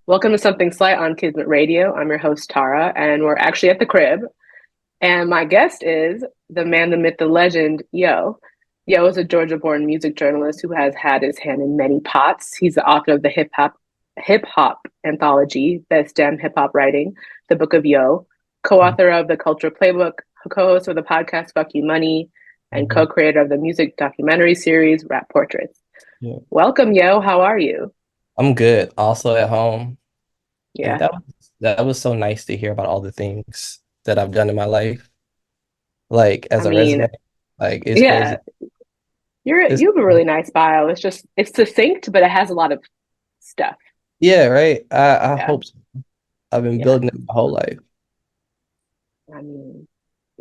Welcome to Something Slight on Kismet Radio. I'm your host, Tara, and we're actually at the crib. And my guest is the man, the myth, the legend, Yo. Yo is a Georgia-born music journalist who has had his hand in many pots. He's the author of the hip hop anthology, Best Damn Hip Hop Writing, The Book of Yo, co-author of the Culture Playbook, co-host of the podcast Fuck You Money, and hmm co-creator of the music documentary series Rap Portraits. Yeah, Welcome, Yo. How are you? I'm good. Also at home, and Yeah, that was so nice to hear about all the things that I've done in my life, like I as a mean, resume. Like it's yeah, crazy. you have a really nice bio. It's succinct, but it has a lot of stuff. Yeah, right. I Yeah, hope so. I've been yeah. building it my whole life. I mean,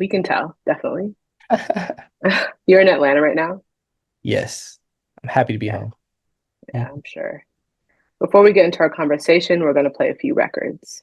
we can tell, definitely. You're in Atlanta right now? Yes, I'm happy to be Yeah, home. yeah, I'm sure. Before we get into our conversation, we're going to play a few records.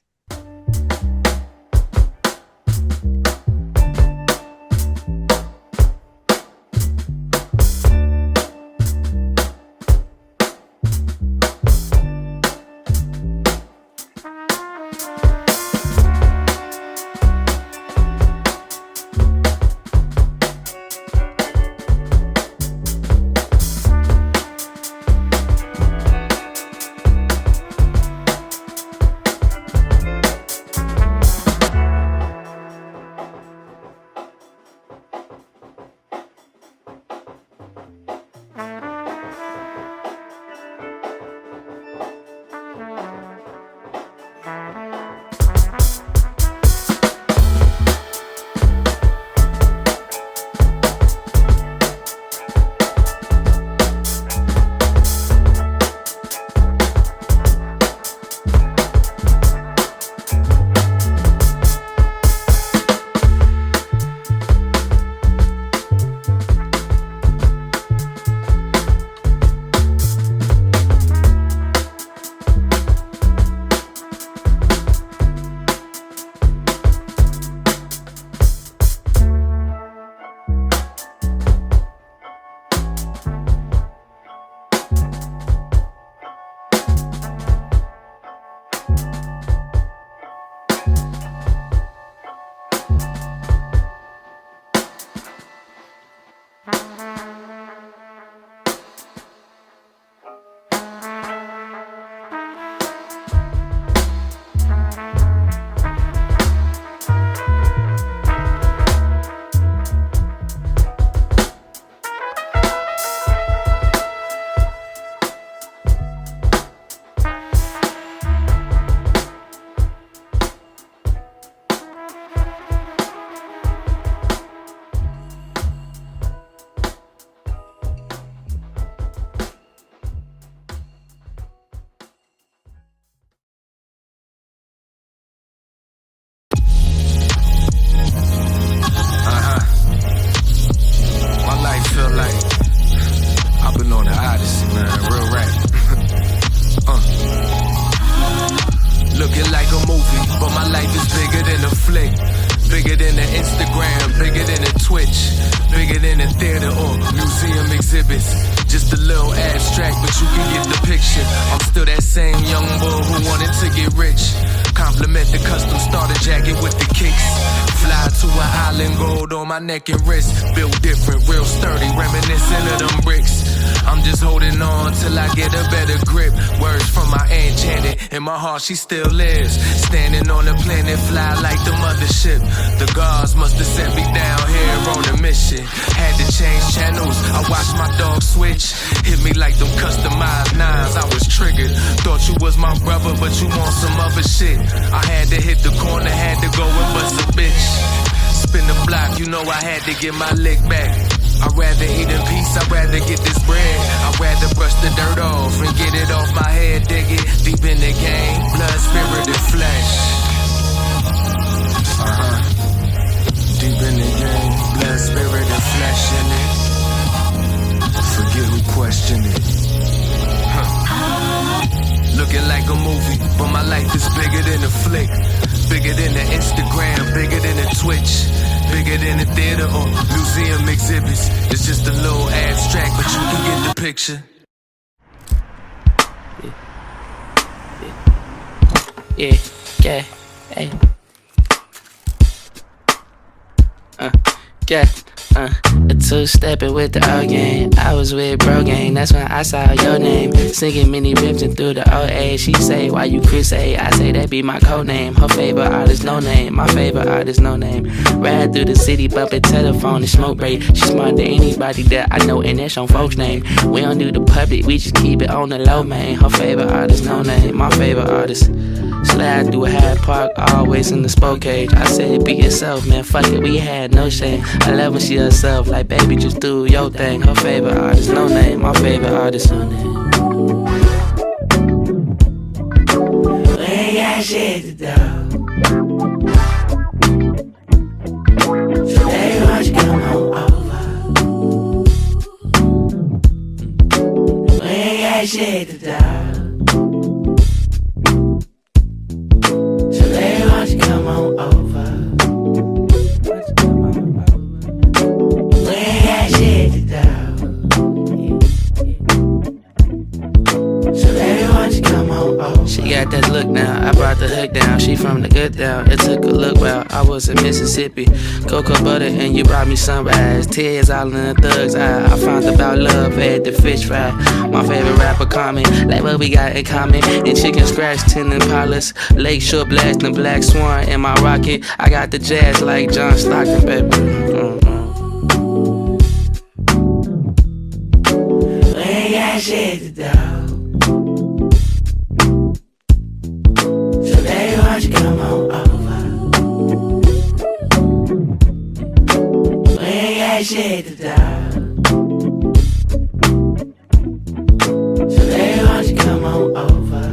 My life feel like I've been on the odyssey, man. Real rap. Looking like a movie, but my life is bigger than a flick. Bigger than the Instagram, bigger than the Twitch, bigger than the theater or museum exhibits. Just a little abstract, but you can get the picture. I'm still that same young boy who wanted to get rich. Compliment the custom starter jacket with the kicks. Fly to an island, gold on my neck and wrist. Built different, real sturdy, reminiscent of them bricks. I'm just holding on till I get a better grip. Words from my aunt Janet, in my heart she still lives. Standing on the planet, fly like the mothership. The gods must have sent me down here on a mission. Had to change channels, I watched my dog switch. Hit me like them customized nines, I was triggered. Thought you was my brother, but you want some other shit. I had to hit the corner, had to go and bust a bitch. Spin the block, you know I had to get my lick back. I'd rather eat in peace, I'd rather get this bread. I'd rather brush the dirt off and get it off my head. Dig it deep in the game, blood, spirit, and flesh. Deep in the game, blood, spirit, and flesh in it. Forget who questioned it. Looking like a movie, but my life is bigger than a flick. Bigger than the Instagram, bigger than the Twitch. Bigger than the theater or museum exhibits. It's just a little abstract, but you can get the picture. Yeah, yeah, hey, uh, yeah, a two-stepping with the O gang. I was with bro gang, that's when I saw your name. Singing mini rips and through the OA. She say, why you Chris A? I say that be my code name. Her favorite artist, no name. My favorite artist, no name. Ride through the city, bumping telephone and smoke break. She smarter than anybody that I know, and that's on folks' name. We don't do the public, we just keep it on the low, man. Her favorite artist, no name. My favorite artist. Slide through Hyde Park, always in the spoke cage. I said, be yourself, man, fuck it, we had no shame. I love when she herself, like, baby, just do your thing. Her favorite artist, no name, my favorite artist, no name. We ain't got shit to do. So baby, why don't you come on over? We ain't got shit to do. So baby, why don't you come on over? We ain't got shit to do. So baby, why don't you come on over? She got that look now, I brought the hook down. She from the good down, it took a look well. I was in Mississippi, cocoa butter and you brought me sunrise. Tears all in the thug's eye. I found about love at the fish fry. My favorite rapper comment, like what we got in common. And chicken scratch, tin and polish. Lakeshore blasting Black Swan in my rocket. I got the jazz like John Stockton, baby. We ain't got shit to do. So baby, why don't you come on over? We ain't got shit to do. So baby, why don't you come on over?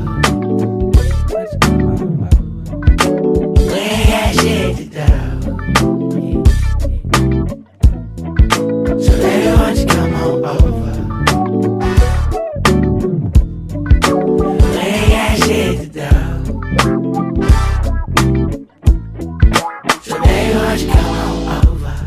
We ain't got shit to do. So baby, why don't you come on over? We ain't got shit to do. So baby, why don't you come on over?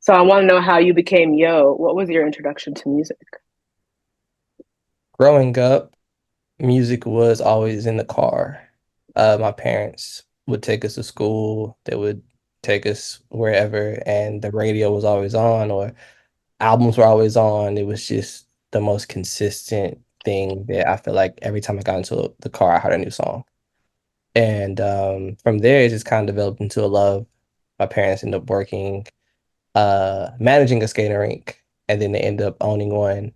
So I want to know how you became Yo. What was your introduction to music? Growing up, music was always in the car. My parents would take us to school. They would take us wherever, and the radio was always on, or albums were always on. It was just the most consistent thing that I feel like every time I got into the car, I heard a new song. And from there, it just kind of developed into a love. My parents ended up working, managing a skating rink, and then they ended up owning one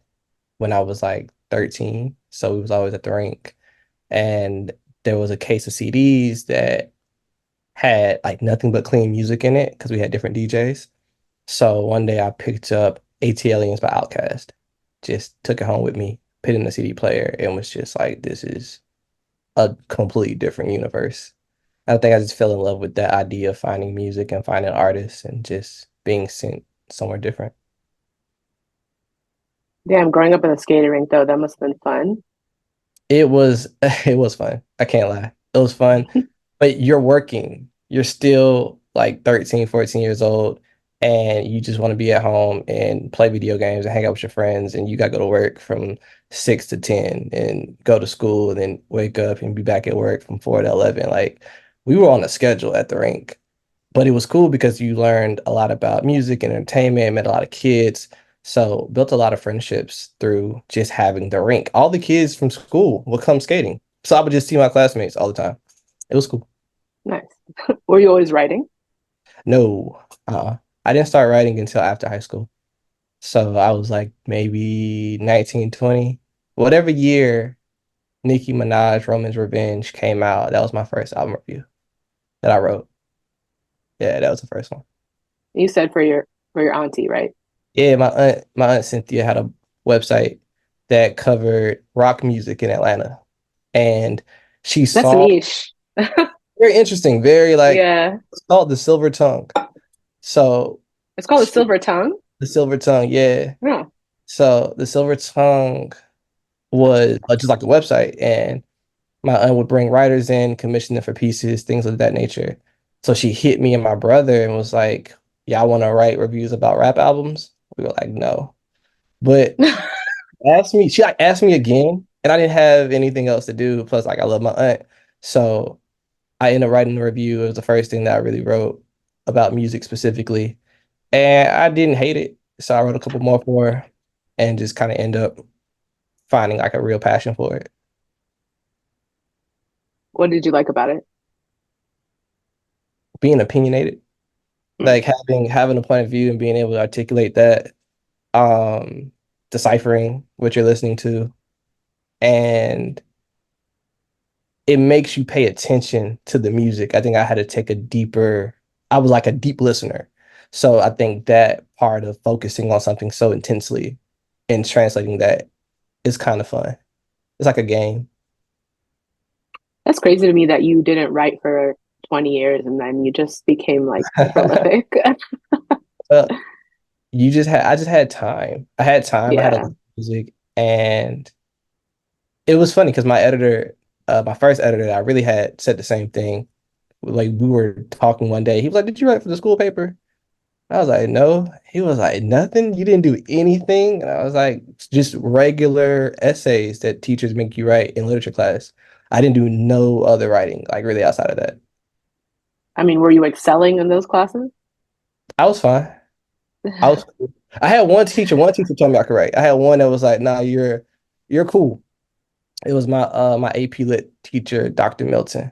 when I was like 13. So we was always at the rink. And there was a case of CDs that had like nothing but clean music in it because we had different DJs. So one day I picked up ATLiens by Outkast, just took it home with me, put it in the CD player, and was just like, this is a completely different universe. I think I just fell in love with that idea of finding music and finding artists and just being sent somewhere different. Damn, growing up in a skating rink though, that must have been fun. It was it was fun. I can't lie. It was fun. But you're working. You're still like 13, 14 years old, and you just want to be at home and play video games and hang out with your friends, and you got to go to work from 6 to 10 and go to school and then wake up and be back at work from 4 to 11. Like we were on a schedule at the rink. But it was cool because you learned a lot about music and entertainment, met a lot of kids. So built a lot of friendships through just having the rink. All the kids from school would come skating. So I would just see my classmates all the time. It was cool. Nice. Were you always writing? No, I didn't start writing until after high school. So I was like maybe 19, 20. Whatever year Nicki Minaj, Roman's Revenge came out, that was my first album review that I wrote. Yeah, that was the first one. You said for your auntie, right? Yeah, my aunt Cynthia had website that covered rock music in Atlanta. And she That's saw niche. very interesting, very like Yeah. it's called the Silver Tongue. So It's called a she, silver tongue. the Silver Tongue, yeah. Yeah. So the Silver Tongue was just like a website, and my aunt would bring writers in, commission them for pieces, things of that nature. So she hit me and my brother and was like, "Y'all want to write reviews about rap albums?" We were like, "No." But she like asked me again, and I didn't have anything else to do. Plus, like I love my aunt, so I ended up writing a review. It was the first thing that I really wrote about music specifically, and I didn't hate it. So I wrote a couple more for her, and just kind of end up finding like a real passion for it. What did you like about it? Being opinionated, Hmm. like having a point of view and being able to articulate that, um, deciphering what you're listening to, and it makes you pay attention to the music. I think I had to take a deeper, I was like a deep listener. So I think that part of focusing on something so intensely and translating that is kind of fun. It's like a game. That's crazy to me that you didn't write for 20 years and then you just became like prolific. uh, I just had time. I had time. I had a lot Yeah. of music, and it was funny because my first editor that I really had said the same thing. Like we were talking one day. He was like, "Did you write for the school paper?" I was like, "No." He was like, "Nothing? You didn't do anything?" And I was like, "Just regular essays that teachers make you write in literature class. I didn't do no other writing, like really outside of that." I mean, were you excelling in those classes? I was fine. I was cool. I had one teacher told me I could write. I had one that was like, "Nah, you're cool." It was my AP Lit teacher, Dr. Milton.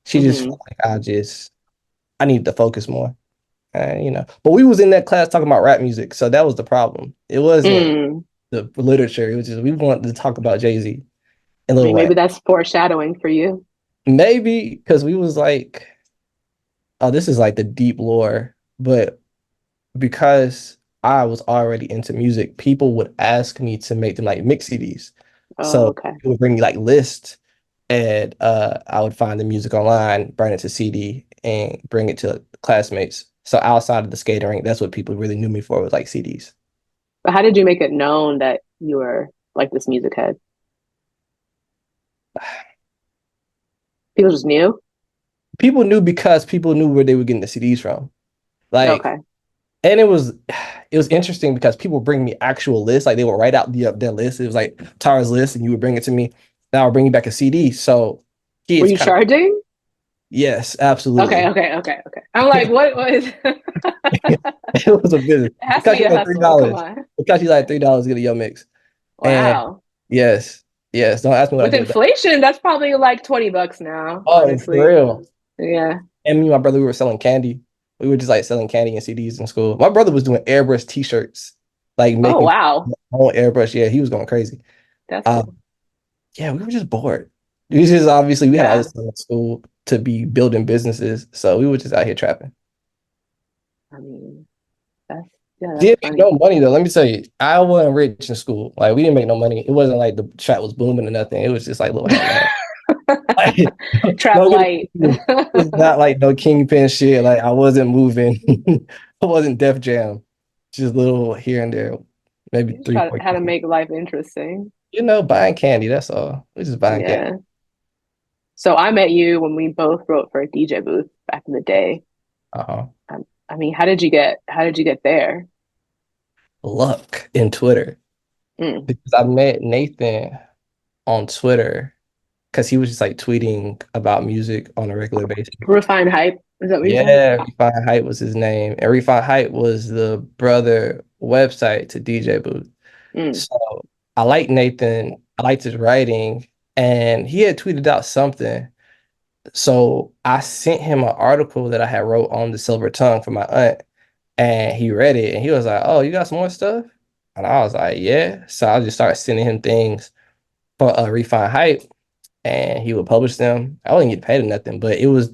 She just Hmm. felt like I needed to focus more. But we was in that class talking about rap music, so that was the problem. It wasn't Mm. the literature. It was just we wanted to talk about Jay-Z and I Lil mean, Wayne. maybe that's foreshadowing for you. Maybe because we was like, oh, this is like the deep lore. But because I was already into music, people would ask me to make them like mix CDs. Oh, So okay. it would bring me like lists, and I would find the music online, burn it to CD, and bring it to classmates. So outside of the skating rink, that's what people really knew me for, was like CDs. But how did you make it known that you were like this music head? People just knew? People knew because people knew where they were getting the CDs from. Like, Okay. and it was interesting because people bring me actual lists. Like they would write out their list. It was like Tara's list, and you would bring it to me. Now I would bring you back a CD. So Were kids you kind of, charging? yes, Okay, absolutely. okay, okay, okay. I'm like, what was It was a business. it has It to cost be you a like three hustle. Come dollars. on. It cost you like $3 to get a Yo Mix. And Wow. yes, yes. Don't ask me what I With did with that. inflation, that's probably like 20 bucks now, Oh, for honestly. real. Yeah. And me and my brother, we were selling candy. We were just like selling candy and CDs in school. My brother was doing airbrush T-shirts, like Oh, making wow. whole airbrush. Yeah, he was going crazy. That's cool. Um, yeah, we were just bored. We just obviously we had other Yeah. stuff in school to be building businesses, so we were just out here trapping. I mean, that's yeah, that's Didn't make funny. no money though. Let me tell you, I wasn't rich in school. Like we didn't make no money. It wasn't like the trap was booming or nothing. It was just like little hand. Like, Trap don't get light. me wrong. It's not like no kingpin shit. Like I wasn't moving. I wasn't Def Jam. Just little here and there. Maybe You just three, try four. how to make life interesting. Buying candy. That's all. We just buying candy. Yeah. So I met you when we both wrote for a DJ booth back in the day. Uh-huh. I mean, how did you get there? Luck in Twitter. Mm. Because I met Nathan on Twitter because he was just like tweeting about music on a regular basis. Refine hype. Is that what you said? Yeah, Refine Hype was his name. And Refine Hype was the brother website to DJ Booth. Mm. So I like Nathan. I liked his writing. And he had tweeted out something. So I sent him an article that I had wrote on the Silver Tongue for my aunt. And he read it and he was like, "Oh, you got some more stuff?" And I was like, "Yeah." So I just started sending him things for Refine Hype, and he would publish them. I wouldn't get paid or nothing, but it was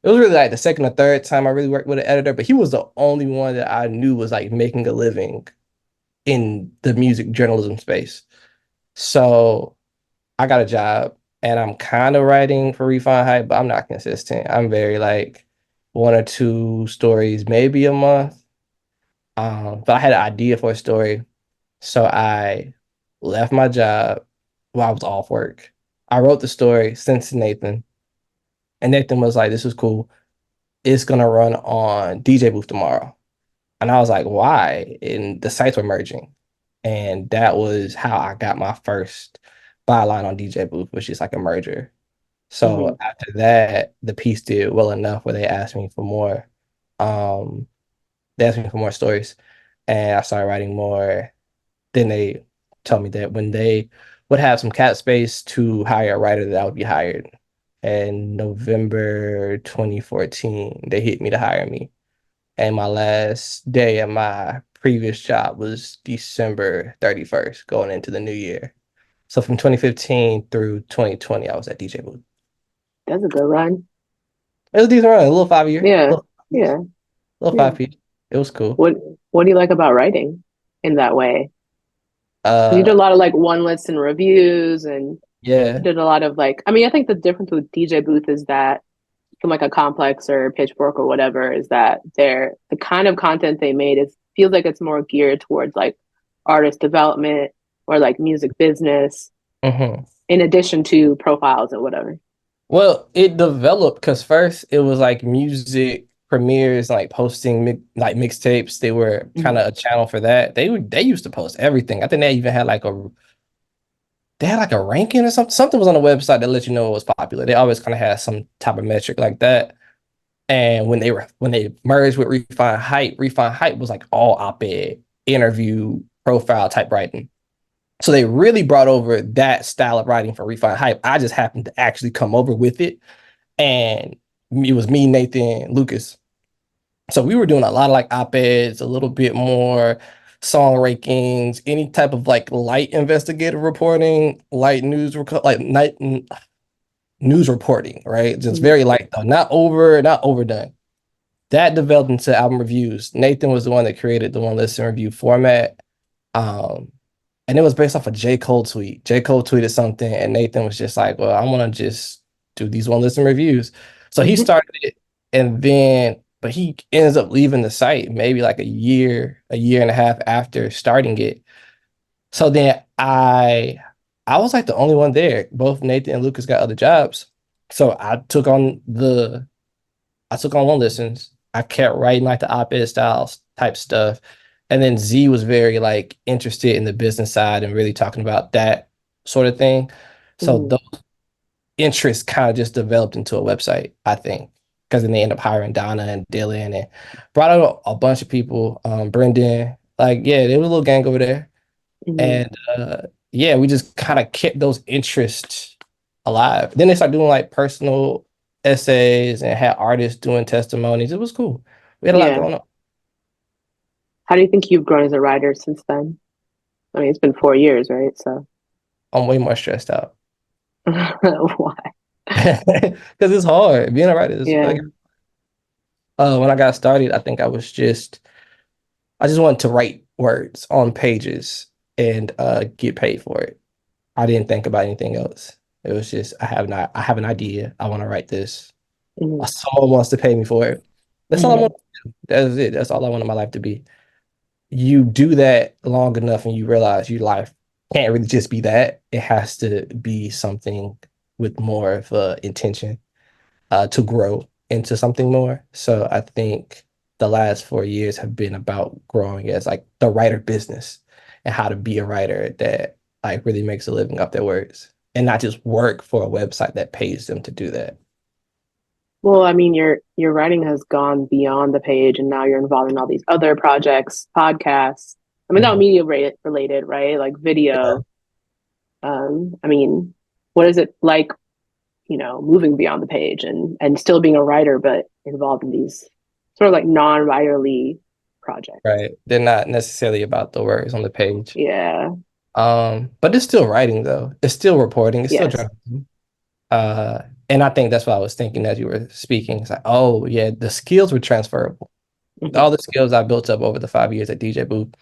really like the second or third time I really worked with an editor, but he was the only one that I knew was like making a living in the music journalism space. So I got a job and I'm kind of writing for Refine Hype, but I'm not consistent. I'm very like one or two stories, maybe a month. But I had an idea for a story. So I left my job while I was off work. I wrote the story, sent it to Nathan, and Nathan was like, "This is cool. It's gonna run on DJ Booth tomorrow." And I was like, "Why?" And the sites were merging, and that was how I got my first byline on DJ Booth, which is like a merger. So Hmm. after that, the piece did well enough where they asked me for more. Um, they asked me for more stories, and I started writing more. Then they told me that when they would have some cap space to hire a writer, that I would be hired. And November 2014, they hit me to hire me. And my last day at my previous job was December 31st, going into the new year. So from 2015 through 2020, I was at DJ Booth. That's a good run. It was a decent run, a little 5 year, Yeah, little, yeah, little yeah. 5 piece. It was cool. What What do you like about writing in that way? Because you did Uh, a lot of like one listen reviews, and you yeah. did a lot of like. I mean, I think the difference with DJ Booth is that from like a Complex or Pitchfork or whatever is that they're the kind of content they made is feels like it's more geared towards like artist development or like music business Hmm. in addition to profiles and whatever. Well, it developed because first it was like music premieres, like posting like mixtapes. They were kind Mhm. of a channel for that. They used to post everything. I think they even had like a ranking or something. Something was on the website that let you know it was popular. They always kind of had some type of metric like that. And when they merged with Refine Hype was like all op-ed, interview, profile type writing. So they really brought over that style of writing for Refine Hype. I just happened to actually come over with it, and it was me, Nathan, Lucas. So we were doing a lot of like op-eds, a little bit more song rankings, any type of like light investigative reporting, light like night news reporting, right? Just Mhm. very light though, not overdone. That developed into album reviews. Nathan was the one that created the one listen review format. Um, and it was based off a J. Cole tweet. J. Cole tweeted something, and Nathan was just like, "Well, I want to just do these one listen reviews." So he Mhm. started it, and then, but he ends up leaving the site maybe like a year and a half after starting it. So then I was like the only one there. Both Nathan and Lucas got other jobs. So I took on one listens. I kept writing like the op-ed styles type stuff. And then Z was very like interested in the business side and really talking about that sort of thing. So Mhm. those interests kind of just developed into a website, I think. Because then they end up hiring Donna and Dylan and brought out a bunch of people. Brendan, like, yeah, there was a little gang over there. Mhm. And yeah, we just kind of kept those interests alive. Then they started doing like personal essays and had artists doing testimonies. It was cool. We had a lot Yeah. going on. How do you think you've grown as a writer since then? I mean, it's been 4 years, right? So I'm way more stressed out why? because it's hard. Being a writer is Yeah. like, when I got started, I just wanted to write words on pages and get paid for it. I didn't think about anything else. It was just I have an idea. I want to write this. Mhm. Someone wants to pay me for it. That's all I Mhm. want to do. That's it. That's all I want in my life to be. You do that long enough and you realize your life can't really just be that. It has to be something with more of intention to grow into something more. So I think the last 4 years have been about growing as like the writer business and how to be a writer that like really makes a living off their words and not just work for a website that pays them to do that. Well, I mean, your writing has gone beyond the page, and now you're involved in all these other projects, podcasts. I mean, not Mhm. media related, right? Like Yeah. video. I mean, what is it like, moving beyond the page and still being a writer, but involved in these sort of like non-writerly projects? Right. They're not necessarily about the words on the page. Yeah. But it's still writing though. It's still reporting. It's still Yes. journalism. And I think that's what I was thinking as you were speaking. It's like, oh yeah, the skills were transferable. Hmm. All the skills I built up over the 5 years at DJ Booth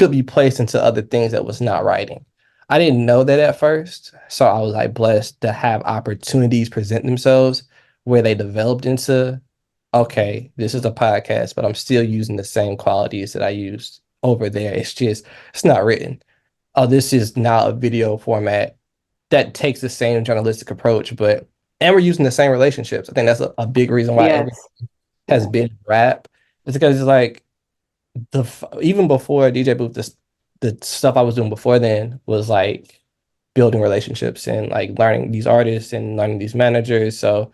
could be placed into other things that was not writing. I didn't know that at first, so I was like blessed to have opportunities present themselves where they developed into, okay, this is a podcast, but I'm still using the same qualities that I used over there. It's not written. Oh, this is now a video format that takes the same journalistic approach, and we're using the same relationships. I think that's a big reason why everything Yes. has been rap. It's because it's like even before DJ Booth, the stuff I was doing before then was like building relationships and like learning these artists and learning these managers. So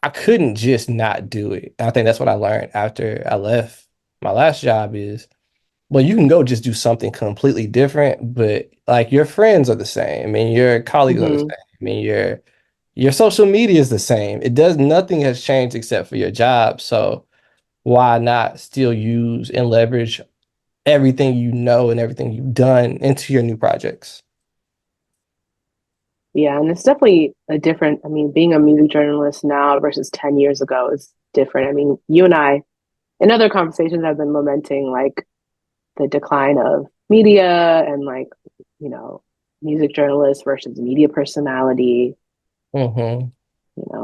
I couldn't just not do it. I think that's what I learned after I left my last job is, well, you can go just do something completely different, but like your friends are the same and your colleagues are the Hmm. same. I mean, your social media is the same. Nothing has changed except for your job. So why not still use and leverage everything you know and everything you've done into your new projects? Yeah, and it's definitely a different, I mean, being a music journalist now versus 10 years ago is different. I mean, you and I, in other conversations, have been lamenting like the decline of media and like, you know, music journalists versus media personality, Hmm.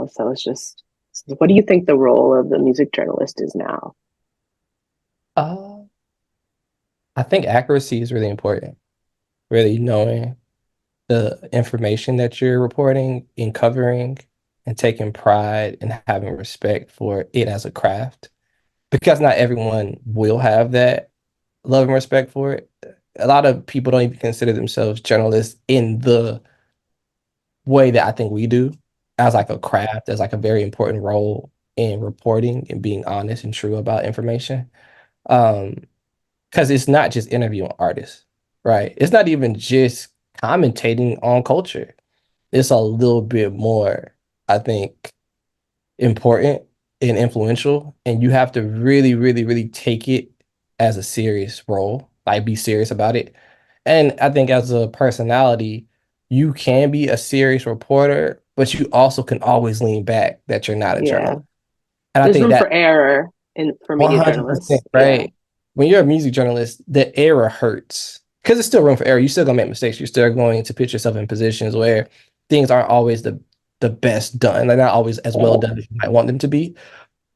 so it's just, what do you think the role of the music journalist is now? Uh, I think accuracy is really important. Really knowing the information that you're reporting and covering and taking pride and having respect for it as a craft. Because not everyone will have that love and respect for it. A lot of people don't even consider themselves journalists in the way that I think we do, as like a craft, as like a very important role in reporting and being honest and true about information. Um, because it's not just interviewing artists, right? It's not even just commentating on culture. It's a little bit more, I think, important and influential. And you have to really, really, really take it as a serious role, like be serious about it. And I think as a personality, you can be a serious reporter, but you also can always lean back that you're not a Yeah, journalist. And I there's think room that for error for media 100%, journalists. Yeah, right? When you're a music journalist, the error hurts because it's still room for error. You're still gonna make mistakes. You're still going to put yourself in positions where things aren't always the best done. They're not always as well done as you might want them to be.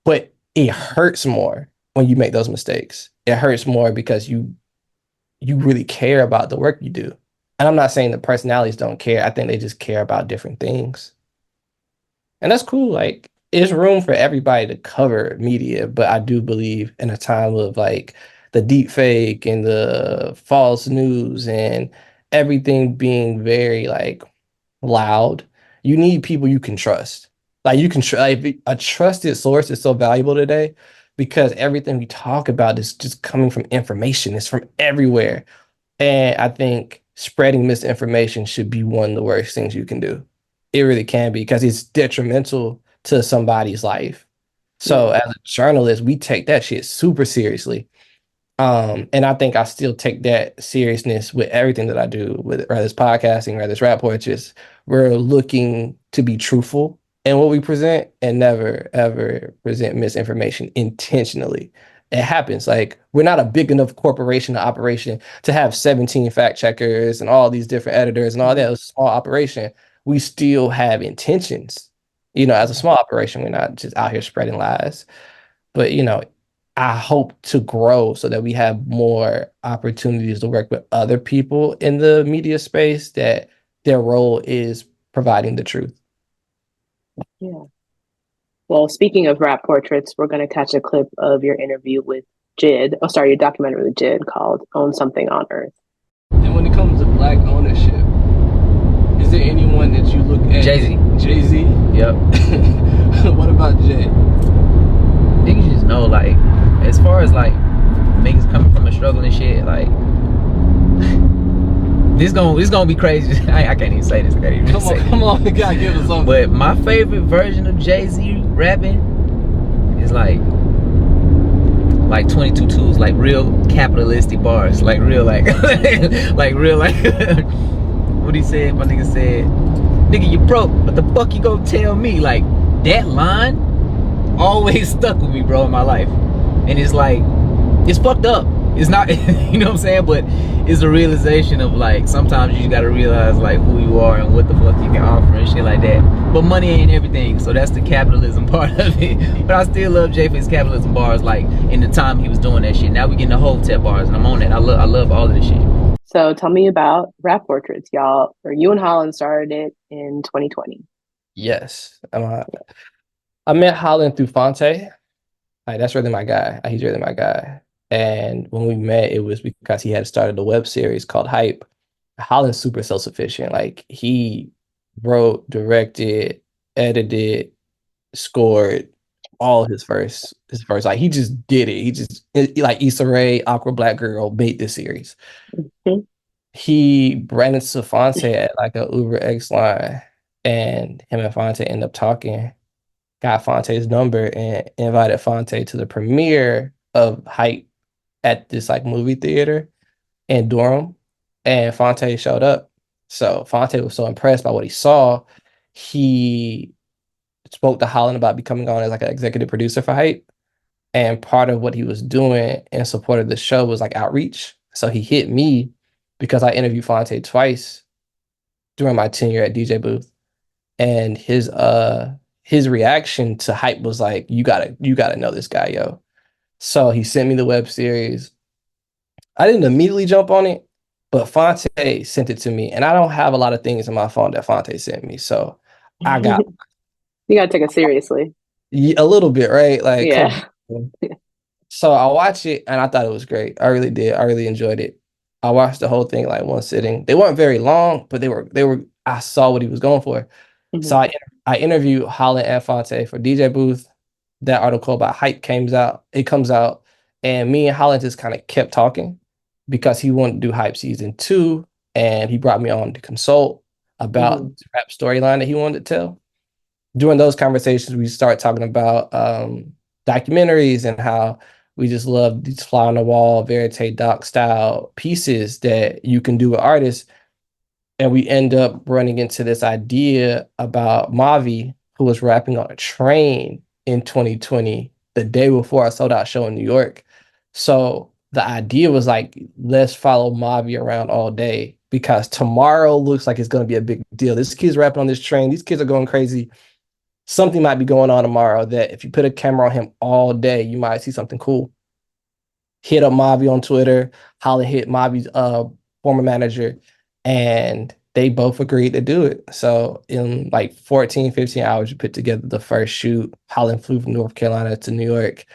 But it hurts more when you make those mistakes. It hurts more because you really care about the work you do. And I'm not saying the personalities don't care. I think they just care about different things. And that's cool. Like, it's room for everybody to cover media, but I do believe in a time of like the deep fake and the false news and everything being very like loud, you need people you can trust. Like you can like, a trusted source is so valuable today because everything we talk about is just coming from information. It's from everywhere. And I think spreading misinformation should be one of the worst things you can do. It really can be because it's detrimental to somebody's life. So yeah, as a journalist, we take that shit super seriously. And I think I still take that seriousness with everything that I do, with whether it's podcasting, whether it's rap poetry. We're looking to be truthful in what we present and never ever present misinformation intentionally. It happens. Like we're not a big enough corporation or operation to have 17 fact checkers and all these different editors and all that. It's a small operation. We still have intentions. As a small operation, we're not just out here spreading lies. But I hope to grow so that we have more opportunities to work with other people in the media space that their role is providing the truth. yeah. Well, speaking of rap portraits, we're going to catch a clip of your interview with Jid. Oh, sorry, your documentary with Jid called Own Something on Earth. And when it comes to black ownership, is there anyone that you look at? Jay-Z. Jay-Z? Yep. What about Jay? Niggas just know, like, as far as like niggas coming from a struggle and shit, like this gonna be crazy. I can't even say this. I can't even say Come on, you gotta give us something. But my favorite version of Jay-Z rapping is like 22 twos, like real capitalistic bars, like real like like real like what he said, my nigga said, nigga you broke, what the fuck you gonna tell me? Like that line always stuck with me, bro, in my life. And it's like, it's fucked up. It's not, you know what I'm saying? But it's a realization of like, sometimes you just gotta realize like who you are and what the fuck you can offer and shit like that. But money ain't everything, so that's the capitalism part of it. But I still love Jay for his capitalism bars, like in the time he was doing that shit. Now we getting the whole tech bars, and I'm on that. I love all of this shit. So tell me about Rap Portraits, y'all. Or you and Holland started it in 2020. Yes. I met Holland through Fonte. Like that's really my guy. He's really my guy. And when we met, it was because he had started a web series called Hype. Holland's super self-sufficient. Like he wrote, directed, edited, scored all his first. Like he just did it. He just like Issa Rae, Aqua Black Girl made this series. Mhm. He ran into Fonte at like a Uber X line, and him and Fonte ended up talking, got Fonte's number and invited Fonte to the premiere of Hype at this like movie theater in Durham. And Fonte showed up. So Fonte was so impressed by what he saw. He spoke to Holland about becoming on as like an executive producer for Hype. And part of what he was doing in support of the show was like outreach. So he hit me because I interviewed Fonte twice during my tenure at DJ Booth. And his reaction to Hype was like, you gotta know this guy, yo. So he sent me the web series. I didn't immediately jump on it, but Fonte sent it to me, and I don't have a lot of things in my phone that Fonte sent me. So I got You gotta take it seriously. a little bit, right? Like, come Yeah. on. So I watched it and I thought it was great. I really did. I really enjoyed it. I watched the whole thing like one sitting. They weren't very long, but they were I saw what he was going for. So Mhm. I interviewed Holland and Fonte for DJ Booth. That article about Hype comes out, and me and Holland just kind of kept talking because he wanted to do Hype season 2, and he brought me on to consult about Mhm. the rap storyline that he wanted to tell. During those conversations, we start talking about documentaries and how we just love these fly on the wall, verite doc style pieces that you can do with artists. And we end up running into this idea about Mavi, who was rapping on a train in 2020, the day before a sold out show in New York. So the idea was like, let's follow Mavi around all day because tomorrow looks like it's going to be a big deal. This kid's rapping on this train. These kids are going crazy. Something might be going on tomorrow that if you put a camera on him all day, you might see something cool. Hit up Mavi on Twitter. Holly hit Mavi's former manager, and they both agreed to do it. So in like 14, 15 hours, you put together the first shoot. Holland flew from North Carolina to New York,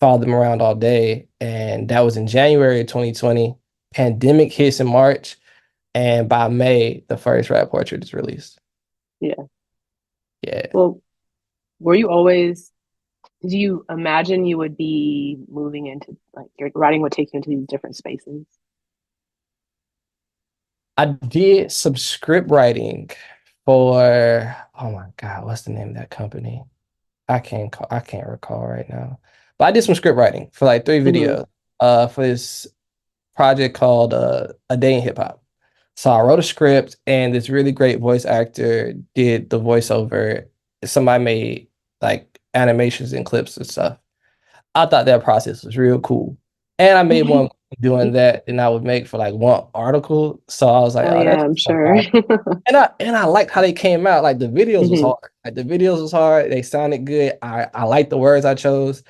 followed them around all day. And that was in January of 2020. Pandemic hits in March. And by May, the first rap portrait is released. Yeah. Yeah. Well, were you always, did you imagine you would be moving into like your writing would take you into these different spaces? I did some script writing for, oh my God, what's the name of that company? I can't recall right now. But I did some script writing for like 3 Hmm. videos for this project called A Day in Hip Hop. So I wrote a script and this really great voice actor did the voiceover. Somebody made like animations and clips and stuff. I thought that process was real cool. And I made one doing that and I would make for like one article. So I was like, Oh oh, yeah, that's I'm so sure. fire. And I liked how they came out. Like the videos was Hmm. hard. Like the videos was hard. They sounded good. I liked the words I chose.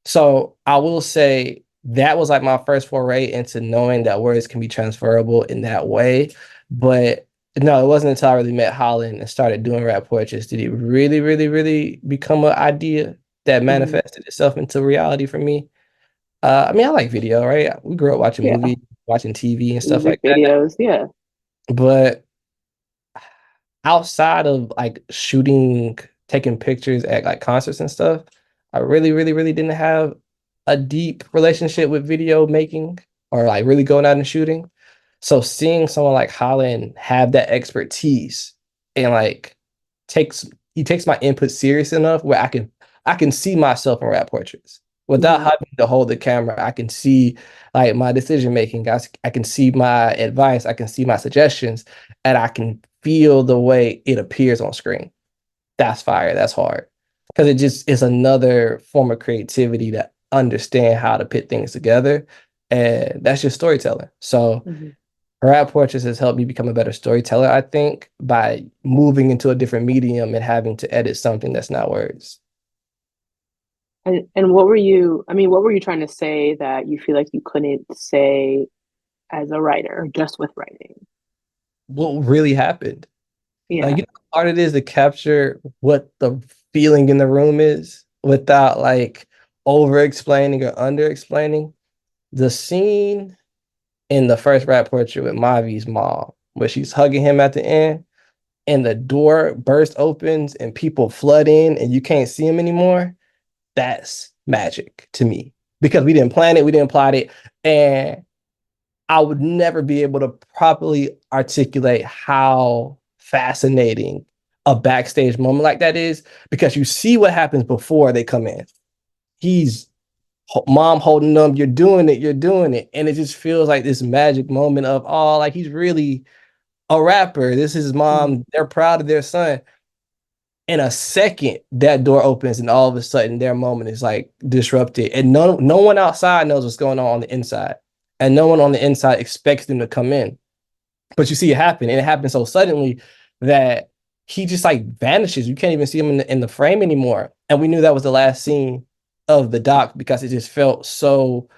So I will say that was like my first foray into knowing that words can be transferable in that way. But no, it wasn't until I really met Holland and started doing rap portraits did it really, really, really become an idea that Hmm. manifested itself into reality for me. I mean, I like video, right? We grew up watching Yeah, movies, watching TV and stuff music like that. videos. Yeah. But outside of like shooting, taking pictures at like concerts and stuff, I really, really, really didn't have a deep relationship with video making or like really going out and shooting. So seeing someone like Holland have that expertise and like takes he takes my input serious enough where I can see myself in rap portraits without Hmm. having to hold the camera. I can see like my decision making. I can see my advice. I can see my suggestions, and I can feel the way it appears on screen. That's fire. That's hard because it just is another form of creativity to understand how to put things together. and that's just storytelling. So Mm-hmm. rap portraits has helped me become a better storyteller, I think, by moving into a different medium and having to edit something that's not words. And what were you, I mean, what were you trying to say that you feel like you couldn't say as a writer or just with writing? What really happened? Like, Yeah. you know how hard it is to capture what the feeling in the room is without like over explaining or under explaining. The scene in the first rap portrait with Mavi's mom, where she's hugging him at the end, and the door burst opens and people flood in and you can't see him anymore. That's magic to me because we didn't plan it, we didn't plot it, and I would never be able to properly articulate how fascinating a backstage moment like that is because you see what happens before they come in. He's mom holding them, you're doing it. And it just feels like this magic moment of, oh, like he's really a rapper. This is his Mm-hmm. mom. They're proud of their son. In a second, that door opens and all of a sudden their moment is like disrupted. And no one outside knows what's going on the inside. And no one on the inside expects them to come in. But you see it happen, and it happens so suddenly that he just like vanishes. You can't even see him in the frame anymore. And we knew that was the last scene of the doc because it just felt so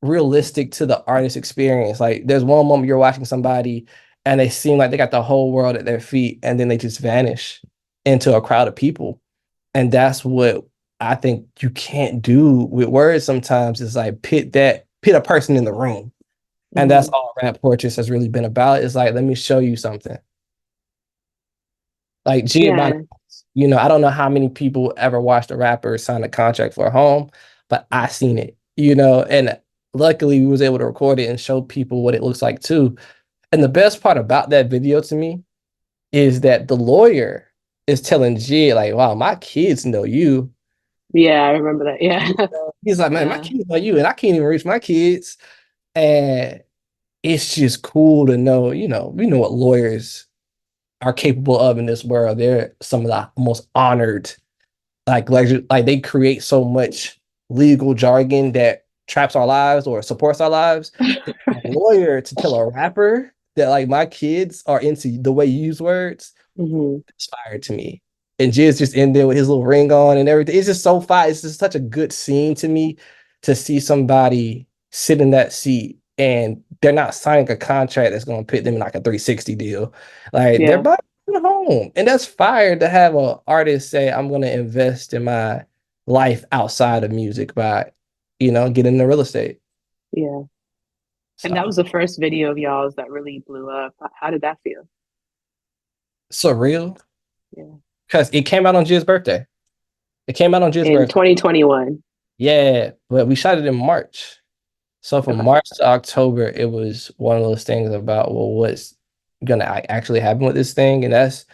realistic to the artist experience. Like there's one moment you're watching somebody and they seem like they got the whole world at their feet, and then they just vanish into a crowd of people. And that's what I think you can't do with words sometimes is like pit a person in the room. And that's Mm-hmm. all rap portraits has really been about. It's like, let me show you something. Like Yeah. I don't know how many people ever watched a rapper sign a contract for a home, but I seen it, and luckily we was able to record it and show people what it looks like too. And the best part about that video to me is that the lawyer is telling Jid, like, wow, my kids know you. Yeah, I remember that. Yeah. He's like, man, my Yeah. kids know you, and I can't even reach my kids. And it's just cool to know, we know what lawyers are capable of in this world. They're some of the most honored, like they create so much legal jargon that traps our lives or supports our lives. A Right. lawyer to tell a rapper that like my kids are into the way you use words, Mm-hmm. inspired to me. And Jizz just in there with his little ring on and everything. It's just so fire. It's just such a good scene to me to see somebody sit in that seat and they're not signing a contract that's going to put them in like a 360 deal. Like they're Yeah. buying a home. And that's fire to have an artist say, I'm going to invest in my life outside of music by, getting into real estate. Yeah. And that So was the first video of y'all's that really blew up. How did that feel? surreal Yeah. because it came out on Jizz's birthday. It came out on Jizz's In birthday. 2021. Yeah, but we shot it in March. So from Okay. March to October, it was one of those things about, well, what's gonna actually happen with this thing? And that's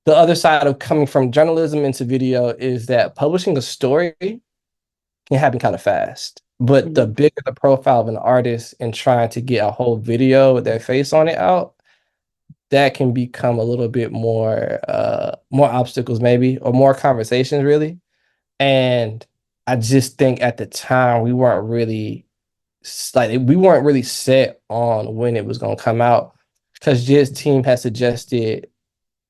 the other side of coming from journalism into video is that publishing a story can happen kind of fast. But the Mm-hmm. bigger the profile of an artist and trying to get a whole video with their face on it out, that can become a little bit more obstacles maybe, or more conversations really. And I just think at the time we weren't really set on when it was going to come out because Jiz's team had suggested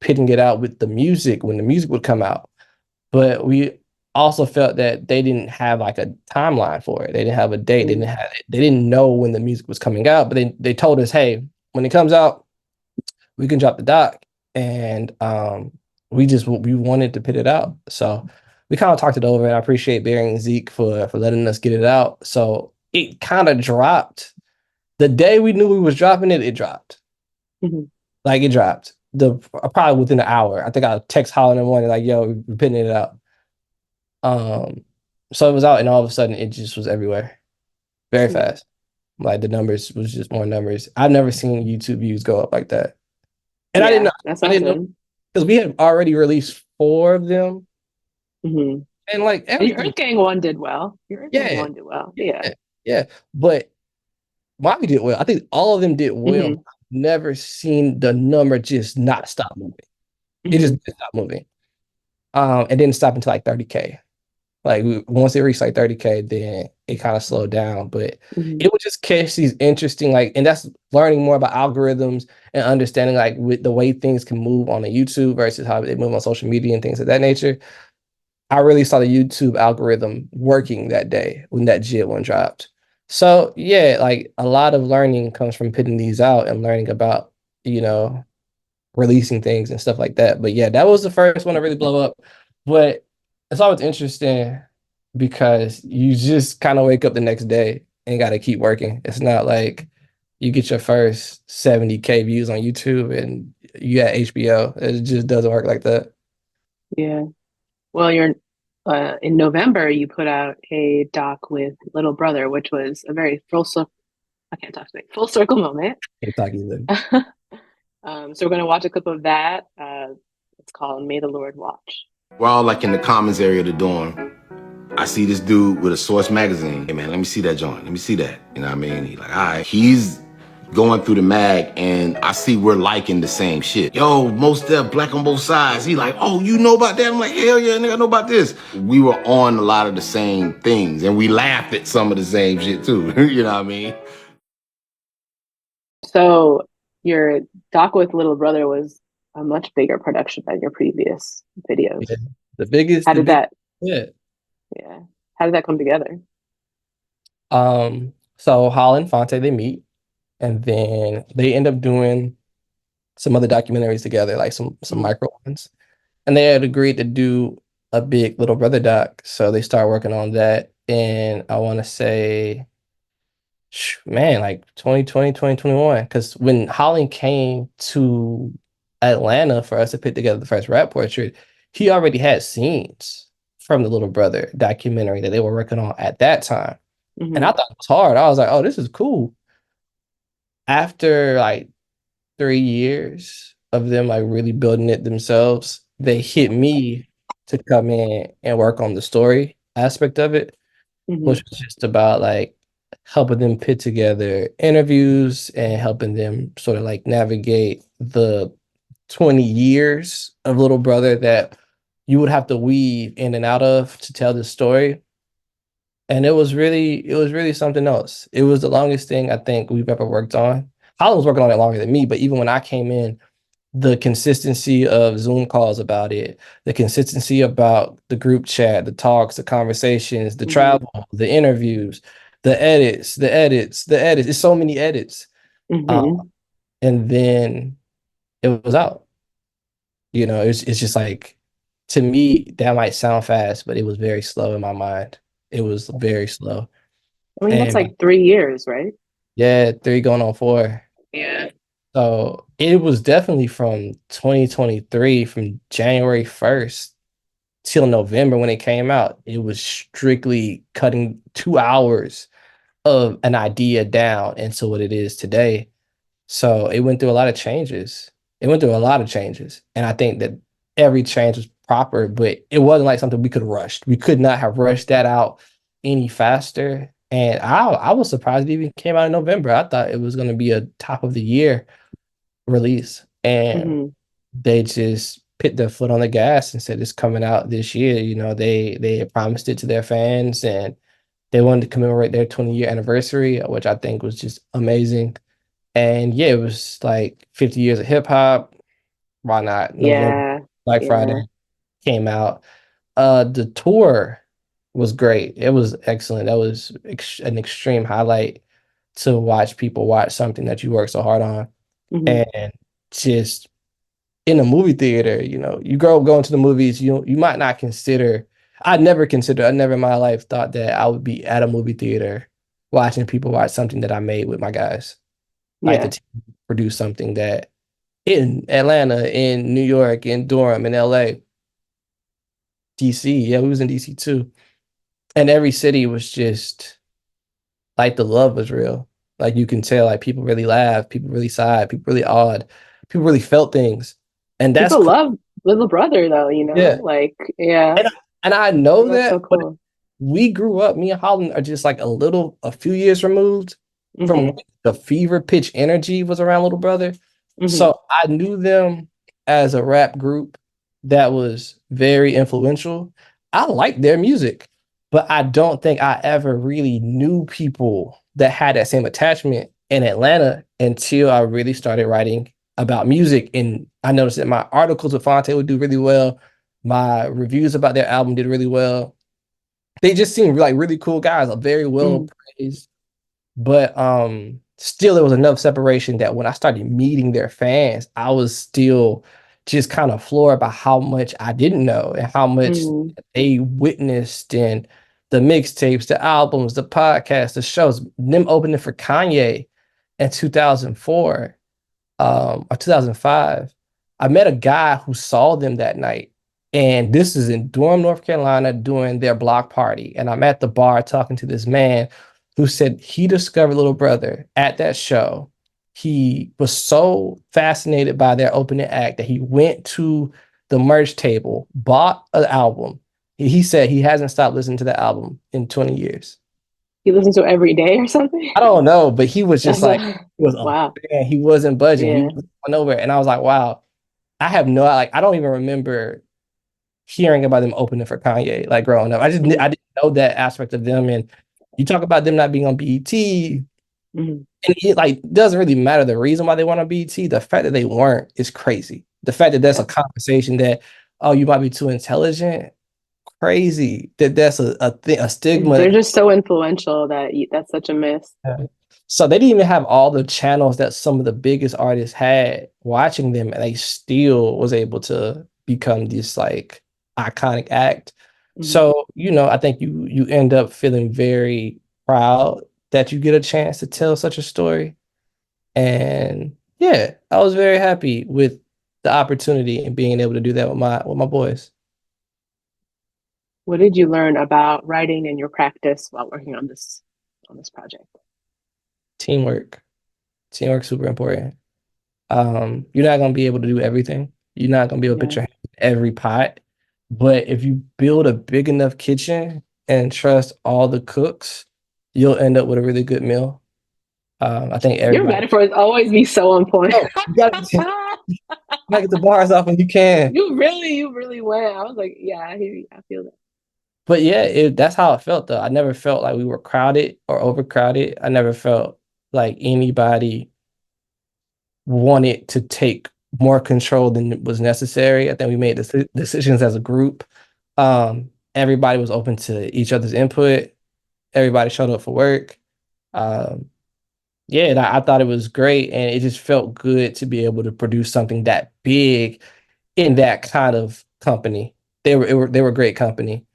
pitting it out with the music when the music would come out. But we also felt that they didn't have like a timeline for it. They didn't have a date. Mm-hmm. They didn't know when the music was coming out, but they told us, hey, when it comes out, we can drop the doc. And we wanted to put it out. So we kind of talked it over, and I appreciate Barry and Zeke for letting us get it out. So it kind of dropped the day we knew we was dropping it. It dropped, Mm-hmm. like it dropped probably within an hour. I think I text Holland in the morning like, "Yo, we're putting it out." So it was out, and all of a sudden it just was everywhere, very Yeah. fast. Like the numbers was just more numbers. I've never seen YouTube views go up like that, and Yeah. That's I didn't know awesome. because we had already released 4 of them, Mm-hmm. and like And your everybody, Earth Gang one did well. Your Earth Gang yeah, one did well. Yeah. yeah, yeah. But Bobby did well. I think all of them did well. Mm-hmm. But I've never seen the number just not stop moving. It just Mm-hmm. didn't stop moving. And didn't stop until like 30K. Like once it reached like 30K, then it kind of slowed down. But Mhm. it would just catch these interesting, like, and that's learning more about algorithms and understanding like with the way things can move on a YouTube versus how they move on social media and things of that nature. I really saw the YouTube algorithm working that day when that JIT one dropped. So yeah, like a lot of learning comes from putting these out and learning about, you know, releasing things and stuff like that. But yeah, that was the first one to really blow up. But it's always interesting because you just kind of wake up the next day and got to keep working. It's not like you get your first 70K views on YouTube and you at HBO. It just doesn't work like that. Yeah. Well, you're in November you put out a doc with Little Brother, which was a very I can't talk today. Full circle moment. Can't talk either. So we're gonna watch a clip of that. It's called "May the Lord Watch." We're all like in the commons area of the dorm. I see this dude with a Source magazine. Hey man, let me see that joint. Let me see that. You know what I mean? He's like, all right. He's going through the mag and I see we're liking the same shit. Yo, most Def, Black on Both Sides. He like, oh, you know about that? I'm like, hell yeah, nigga, I know about this. We were on a lot of the same things and we laughed at some of the same shit too. You know what I mean? So your doc with Little Brother was a much bigger production than your previous videos. Yeah. The biggest, How did that? yeah. Yeah. How did that come together? So Holland and Fonte, they meet and then they end up doing some other documentaries together, like some micro ones. And they had agreed to do a big Little Brother doc. So they start working on that. And I want to say, man, like 2020, 2021. Because when Holland came to Atlanta for us to put together the first rap portrait, he already had scenes from the Little Brother documentary that they were working on at that time. And I Mm-hmm. thought it was hard. I was like, oh, this is cool. After like 3 years of them like really building it themselves, they hit me to come in and work on the story aspect of it, Mm-hmm. which was just about like helping them put together interviews and helping them sort of like navigate the 20 years of Little Brother that you would have to weave in and out of to tell the story. And it was really something else. It was the longest thing I think we've ever worked on. Holland was working on it longer than me, but even when I came in, the consistency of Zoom calls about it, the consistency about the group chat, the talks, the conversations, the Mm-hmm. travel, the interviews, the edits, the edits, the edits. It's so many edits. Uh, Mm-hmm. and then it was out. It's just like, to me, that might sound fast, but it was very slow in my mind. It was very slow. I mean, that's And like 3 years, right? yeah, 3 going on 4. Yeah. So it was definitely from 2023, from January 1st till November when it came out. It was strictly cutting 2 hours of an idea down into what it is today. So it went through a lot of changes. It went through a lot of changes. And I think that every change was proper, but it wasn't like something we could have rushed. We could not have rushed that out any faster. And I was surprised it even came out in November. I thought it was going to be a top of the year release. And Mm-hmm. they just put their foot on the gas and said it's coming out this year. They had promised it to their fans and they wanted to commemorate their 20-year anniversary, which I think was just amazing. And yeah, it was like 50 years of hip hop. Why not? November, Yeah. Black Yeah. Friday came out. The tour was great. It was excellent. That was an extreme highlight to watch people watch something that you work so hard on. Mm-hmm. And just in a movie theater, you grow up going to the movies, you might not consider, I never in my life thought that I would be at a movie theater watching people watch something that I made with my guys. Like the Yeah. team produce something that in Atlanta, in New York, in Durham, in LA, DC. Yeah, we was in DC too. And every city was just like the love was real. Like you can tell, like people really laughed, people really sighed, people really awed, people really felt things. And that's People cool. love Little Brother though, Yeah. Like, yeah. And I know That's so that, but cool. we grew up, me and Holland are just like a few years removed from Mm-hmm. when the fever pitch energy was around Little Brother. Mm-hmm. So I knew them as a rap group that was very influential. I liked their music. but I don't think I ever really knew people that had that same attachment in Atlanta until I really started writing about music. And I noticed that my articles with Fonte would do really well. My reviews about their album did really well. They just seemed like really cool guys, very well Mm, praised. But still there was enough separation that when I started meeting their fans, I was still just kind of floored by how much I didn't know and how much mm. they witnessed in the mixtapes, the albums, the podcasts, the shows, them opening for Kanye in 2004 or 2005. I met a guy who saw them that night. And this is in Durham, North Carolina, doing their block party. And I'm at the bar talking to this man who said he discovered Little Brother at that show. He was so fascinated by their opening act that he went to the merch table, bought an album. He said he hasn't stopped listening to the album in 20 years. You listen to it every day or something? I don't know, but he was just That's like, a he was a wow. fan. He wasn't budging. He Yeah. was going nowhere. And I was like, wow, I have no, like, I don't even remember hearing about them opening for Kanye, like growing up. Mm-hmm. I didn't know that aspect of them. And you talk about them not being on BET, Mm-hmm. and it like doesn't really matter the reason why they want on BET. The fact that they weren't is crazy. The fact that that's Yeah. a conversation that, oh, you might be too intelligent, crazy. That's a thing, a stigma. They're just so influential that that's such a miss. So they didn't even have all the channels that some of the biggest artists had watching them, and they still was able to become this like iconic act. Mm-hmm. So, I think you end up feeling very proud that you get a chance to tell such a story. And yeah, I was very happy with the opportunity and being able to do that with my boys. What did you learn about writing and your practice while working on this project? Teamwork. Teamwork super important. You're not gonna be able to do everything. You're not gonna be able to put Yeah. your hand in every pot. But if you build a big enough kitchen and trust all the cooks, you'll end up with a really good meal. I think Your everybody. metaphors always be so on point. Oh, you gotta get the bars off when you can. You really went. I was like, yeah, I feel that. But yeah, that's how it felt though. I never felt like we were crowded or overcrowded. I never felt like anybody wanted to take more control than was necessary. I think we made decisions as a group. Everybody was open to each other's input. Everybody showed up for work. Um, yeah, and I thought it was great, and it just felt good to be able to produce something that big in that kind of company. They were great company,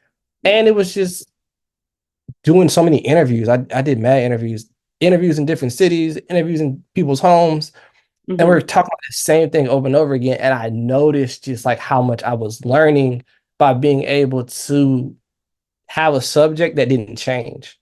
and it was just doing so many interviews. I did mad interviews in different cities, interviews in people's homes. And Mm-hmm. we're talking about the same thing over and over again. And I noticed just like how much I was learning by being able to have a subject that didn't change.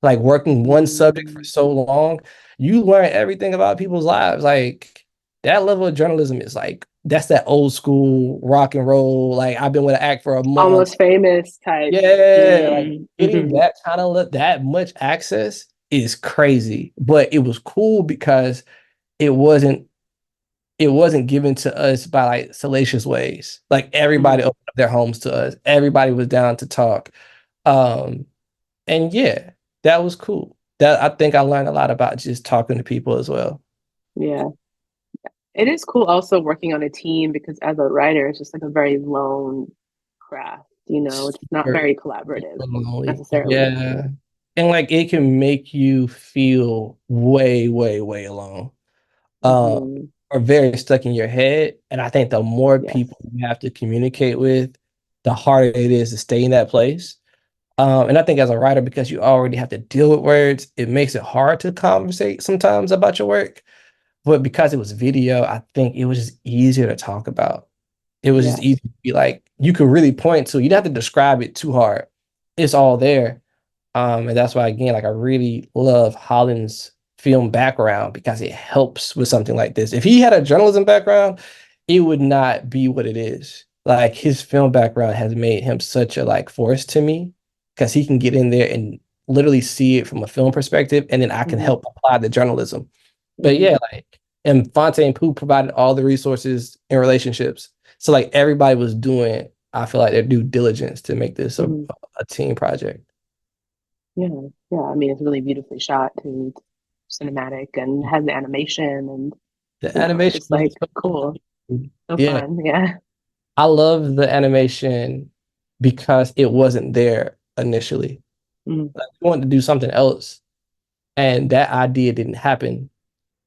Like working one subject for Mm-hmm. so long, you learn everything about people's lives. Like that level of journalism is like, that's that old school rock and roll. Like I've been with an act for a month. Almost famous type. Yeah, like getting Mm-hmm. that kind of that much access is crazy. But it was cool because it wasn't it wasn't given to us by like salacious ways. Like everybody Mm-hmm. opened up their homes to us. Everybody was down to talk. Um, and yeah, that was cool. That I think I learned a lot about just talking to people as well. Yeah. It is cool also working on a team because as a writer, it's just like a very lone craft, it's not Super, very super collaborative lonely. necessarily. Yeah. And like it can make you feel way, way, way alone. Uh, Mm-hmm. or very stuck in your head. And I think the more Yes. people you have to communicate with, the harder it is to stay in that place. And I think as a writer, because you already have to deal with words, it makes it hard to conversate sometimes about your work. But because it was video, I think it was just easier to talk about. It was just Yes. easy to be like, you could really point to, you don't have to describe it too hard. It's all there. And that's why, again, like I really love Holland's film background because it helps with something like this. If he had a journalism background, it would not be what it is. Like his film background has made him such a like force to me because he can get in there and literally see it from a film perspective, and then I can Mm-hmm. help apply the journalism. But Mm-hmm. yeah, like and Fonte and Pooh provided all the resources and relationships. So like everybody was doing, I feel like their due diligence to make this a, Mm-hmm. a team project. Yeah, yeah. I mean, it's really beautifully shot too, cinematic, and has the animation, and The you know, it's animation just was like cool, so yeah. fun. Yeah. I love the animation because it wasn't there initially. Mm, Like, we wanted to do something else, and that idea didn't happen.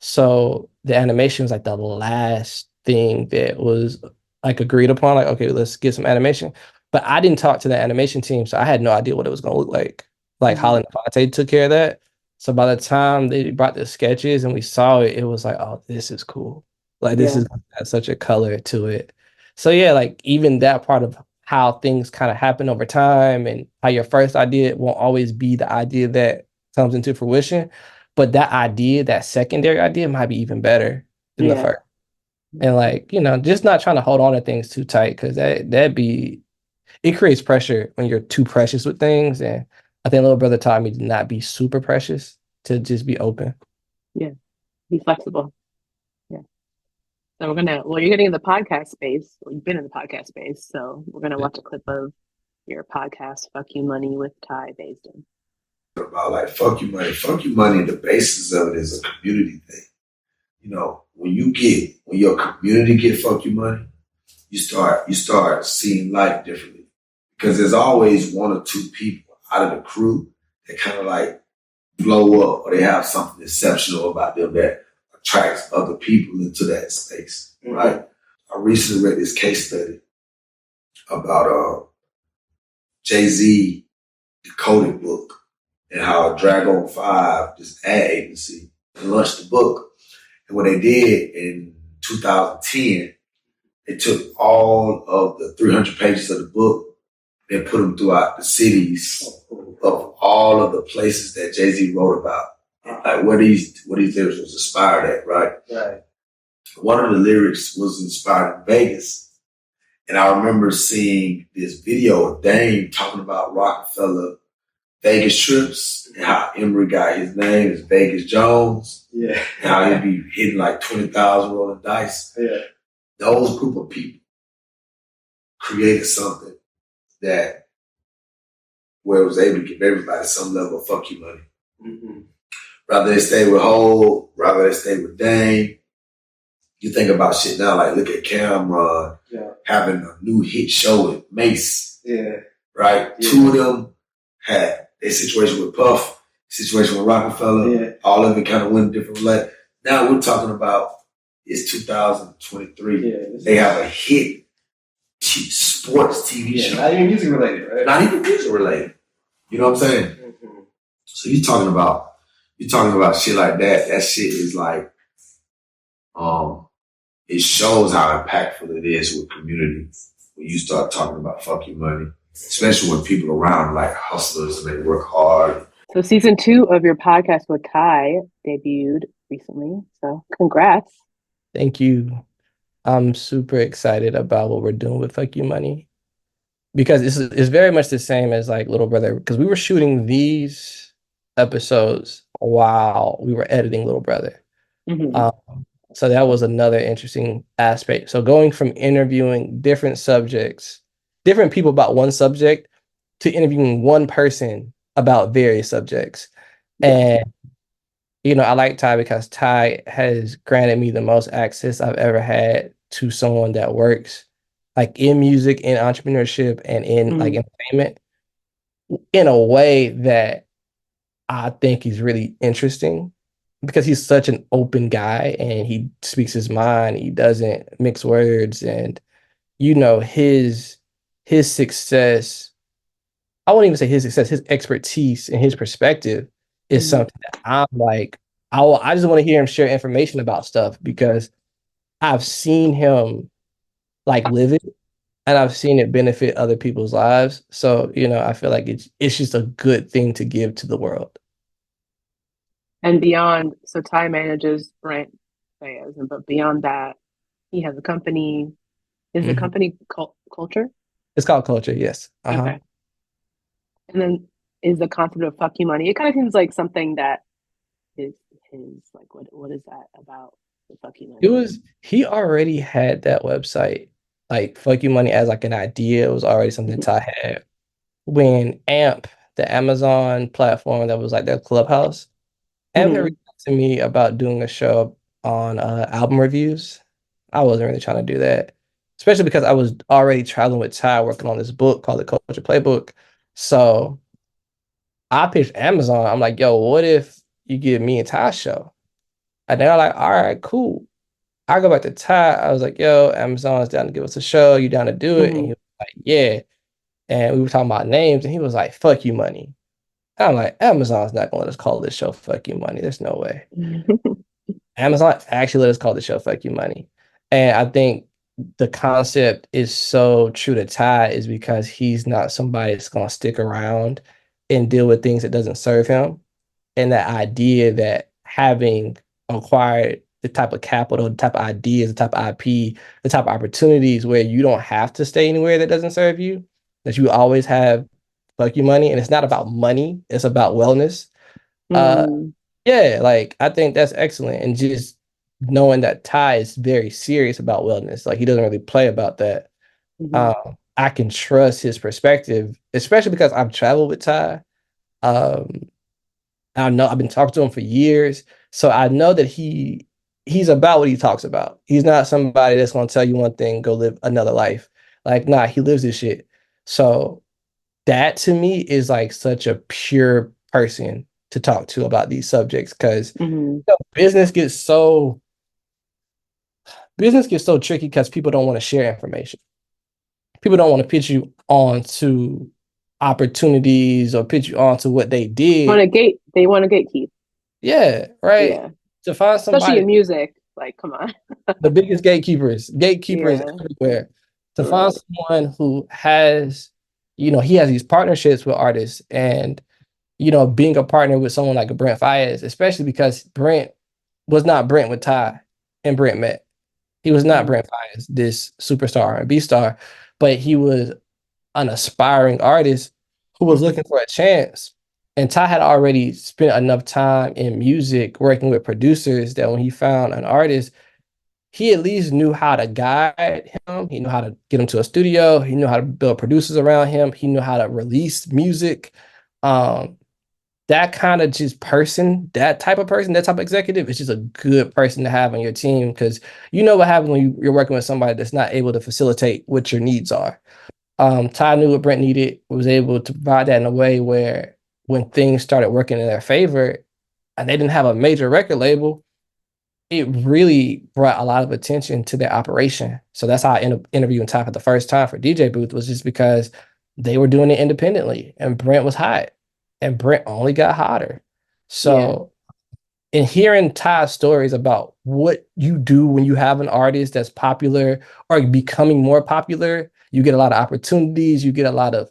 So the animation was like the last thing that was like agreed upon. Like, okay, let's get some animation. But I didn't talk to the animation team, so I had no idea what it was gonna look like. Like mhm. Holland Fonte took care of that. So by the time they brought the sketches and we saw it, it was like, oh, this is cool. Like this Yeah, is has such a color to it. So yeah, like even that part of how things kind of happen over time and how your first idea won't always be the idea that comes into fruition. But that idea, that secondary idea, might be even better than the yeah, first. And like, just not trying to hold on to things too tight because that'd be it creates pressure when you're too precious with things. And I think little brother taught me to not be super precious, to just be open. yeah. Be flexible. Yeah. So well, you're getting in the podcast space. Well, you've been in the podcast space, so we're gonna watch a clip of your podcast, "Fuck You Money" with Ty Basden. About like fuck you money. Fuck you money, the basis of it is a community thing. You know, when your community get fuck you money, you start seeing life differently. Because there's always one or two people out of the crew that kind of like blow up or they have something exceptional about them that attracts other people into that space. Right? I recently read this case study about Jay-Z decoded book and how Dragon 5, this ad agency, launched the book. And what they did in 2010, they took all of the 300 pages of the book and put them throughout the cities of all of the places that Jay-Z wrote about. Like where these lyrics was inspired at, right? Right. One of the lyrics was inspired in Vegas. And I remember seeing this video of Dame talking about Rockefeller Vegas trips and how Emery got his name is Vegas Jones. Yeah. And how he'd be hitting like 20,000 rolling dice. Yeah. Those group of people created something that where it was able to give everybody some level of fuck you money. Mm-hmm. Rather they stay with Hov, rather they stay with Dame. You think about shit now, like look at Cameron having a new hit show with Mace. Yeah. Right? Yeah. Two of them had a situation with Puff, situation with Rockefeller. Yeah. All of it kind of went different way. Now we're talking about it's 2023. Yeah, they have a hit sports TV show. Not even music related, right? Not even music related. You know what I'm saying? Mm-hmm. So you're talking about shit like that. That shit is like, it shows how impactful it is with community when you start talking about fuck your money, especially when people around like hustlers and they work hard. So season 2 of your podcast with Ty debuted recently. So congrats. Thank you. I'm super excited about what we're doing with Fuck You Money because it's very much the same as like Little Brother because we were shooting these episodes while we were editing Little Brother. Mm-hmm. So that was another interesting aspect. So going from interviewing different subjects, different people about one subject to interviewing one person about various subjects. And I like Ty because Ty has granted me the most access I've ever had to someone that works like in music, in entrepreneurship, and in like entertainment in a way that I think is really interesting because he's such an open guy and he speaks his mind. He doesn't mix words, and his success. I won't even say his success. His expertise and his perspective is something that I'm like. I just want to hear him share information about stuff because I've seen him like live it and I've seen it benefit other people's lives. So, I feel like it's just a good thing to give to the world. And beyond, so Ty manages Brent Fayez, but beyond that, he has a company. Is the company Culture? It's called Culture, yes. Uh-huh. Okay. And then is the concept of fuck you money? It kind of seems like something that is his, like, what is that about the fuck you money? He already had that website, like Fuck You Money as like an idea. It was already something Ty had. When AMP, the Amazon platform that was like their Clubhouse. Em had Hmm. reached out to me about doing a show on album reviews. I wasn't really trying to do that, especially because I was already traveling with Ty working on this book called the Culture Playbook. So I pitched Amazon. I'm like, yo, what if you give me and Ty a show? And they're like, all right, cool. I go back to Ty. I was like, yo, Amazon's down to give us a show. You down to do it? And he Hmm. was like, yeah. And we were talking about names, and he was like, fuck you, money. I'm like, Amazon's not gonna let us call this show Fuck You Money. There's no way. Amazon actually let us call the show Fuck You Money. And I think the concept is so true to Ty is because he's not somebody that's gonna stick around and deal with things that doesn't serve him. And that idea that having acquired the type of capital, the type of ideas, the type of IP, the type of opportunities where you don't have to stay anywhere that doesn't serve you, that you always have Fuck You Money. And it's not about money, it's about wellness. Uh, Hmm. yeah, like I think that's excellent. And just knowing that Ty is very serious about wellness, like he doesn't really play about that. Hmm. I can trust his perspective, especially because I've traveled with Ty. Um, I know I've been talking to him for years, so I know that he's about what he talks about. He's not somebody that's gonna tell you one thing, go live another life. Like, nah, he lives this shit. So that to me is like such a pure person to talk to about these subjects because Hmm. business gets so tricky because people don't want to share information. People don't want to pitch you on to opportunities or pitch you on to what they did. They want to gatekeep. Yeah, right. Yeah. To find Especially somebody, in music. Like, come on. the biggest gatekeepers Yeah. everywhere. To find Right. someone who has, he has these partnerships with artists and, being a partner with someone like a Brent Fayez, especially because Brent was not Brent with Ty and Brent met. He was not Hmm. Brent Fayez, this superstar R&B star, but he was an aspiring artist who was Hmm. looking for a chance. And Ty had already spent enough time in music working with producers that when he found an artist, he at least knew how to guide him. He knew how to get him to a studio. He knew how to build producers around him. He knew how to release music. Um, that kind of just person, that type of person, that type of executive is just a good person to have on your team because you know what happens when you're working with somebody that's not able to facilitate what your needs are. Ty knew what Brent needed, was able to provide that in a way where when things started working in their favor and they didn't have a major record label, it really brought a lot of attention to their operation. So that's how I ended up interviewing Ty for the first time for DJ Booth was just because they were doing it independently and Brent was hot and Brent only got hotter. Yeah. So in hearing Ty's stories about what you do when you have an artist that's popular or becoming more popular, you get a lot of opportunities, you get a lot of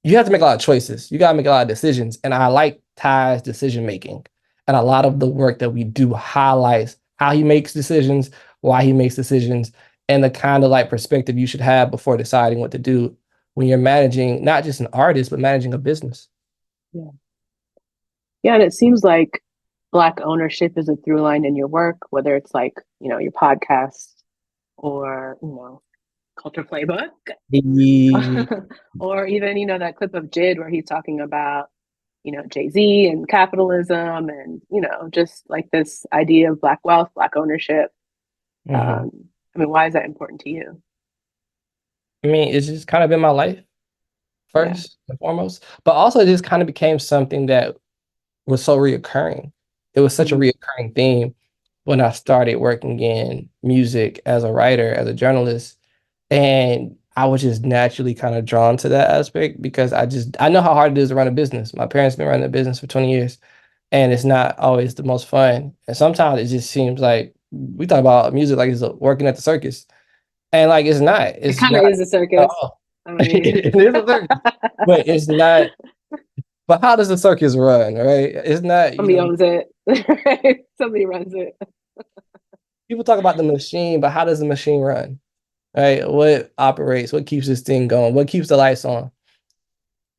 you have to make a lot of choices. You got to make a lot of decisions. And I like Ty's decision making. And a lot of the work that we do highlights how he makes decisions, why he makes decisions, and the kind of like perspective you should have before deciding what to do when you're managing not just an artist, but managing a business. Yeah. Yeah. And it seems like Black ownership is a through line in your work, whether it's like, your podcast or, Culture Playbook, The or even, that clip of Jid where he's talking about, Jay-Z and capitalism and, just like this idea of Black wealth, Black ownership. Mhm. I mean, why is that important to you? I mean, it's just kind of been my life Yeah. first and foremost, but also it just kind of became something that was so reoccurring. It was such a Hmm. reoccurring theme when I started working in music as a writer, as a journalist. And I was just naturally kind of drawn to that aspect because I know how hard it is to run a business. My parents have been running a business for 20 years and it's not always the most fun. And sometimes it just seems like we talk about music like it's working at the circus. And like it's not. It It's kind of not is a at circus. all. I mean, It is a circus. But it's not. But how does the circus run, right? It's not, somebody owns it, right? Somebody runs it. people talk about the machine, but how does the machine run? Right? What operates? What keeps this thing going? What keeps the lights on?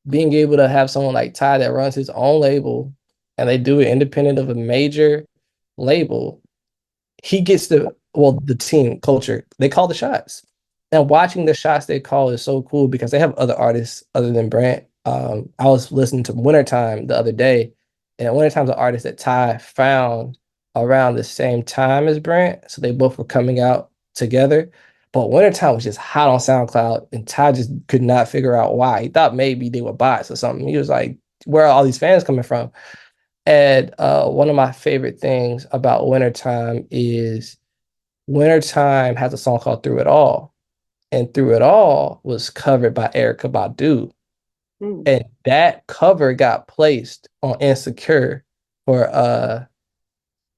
Being able to have someone like Ty that runs his own label and they do it independent of a major label, he gets the team culture, they call the shots. And watching the shots they call is so cool because they have other artists other than Brent I was listening to Wintertime the other day, and Wintertime's an artist that Ty found around the same time as Brent, so they both were coming out together. But Wintertime was just hot on SoundCloud, and Ty just could not figure out why. He thought maybe they were bots or something. He was like, "Where are all these fans coming from?" And one of my favorite things about Wintertime is Wintertime has a song called Through It All. And Through It All was covered by Erykah Badu. Mm. And that cover got placed on Insecure for I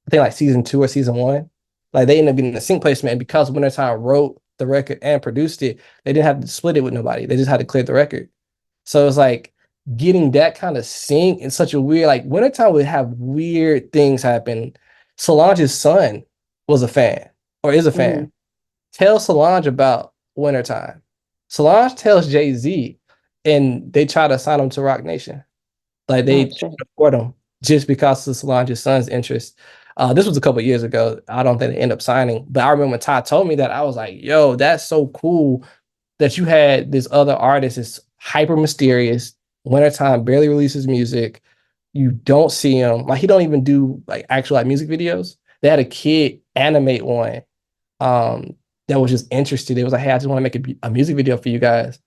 think like season 2 or season 1. Like they ended up getting the sync placement, and because Wintertime wrote the record and produced it, they didn't have to split it with nobody. They just had to clear the record. So it's like getting that kind of sync in such a weird, like Wintertime would have weird things happen. Solange's son was a fan or is a fan. Mm. Tell Solange about Wintertime. Solange tells Jay-Z, and they try to sign him to Rock Nation. Like they Oh, try shit. to support him just because of Solange's son's interest. This was a couple of years ago. I don't think they end up signing, but I remember when Ty told me that, I was like, "Yo, that's so cool that you had this other artist is hyper mysterious. Wintertime barely releases music. You don't see him. Like he don't even do like actual like music videos. They had a kid animate one that was just interested. It was like, hey, I just want to make a music video for you guys.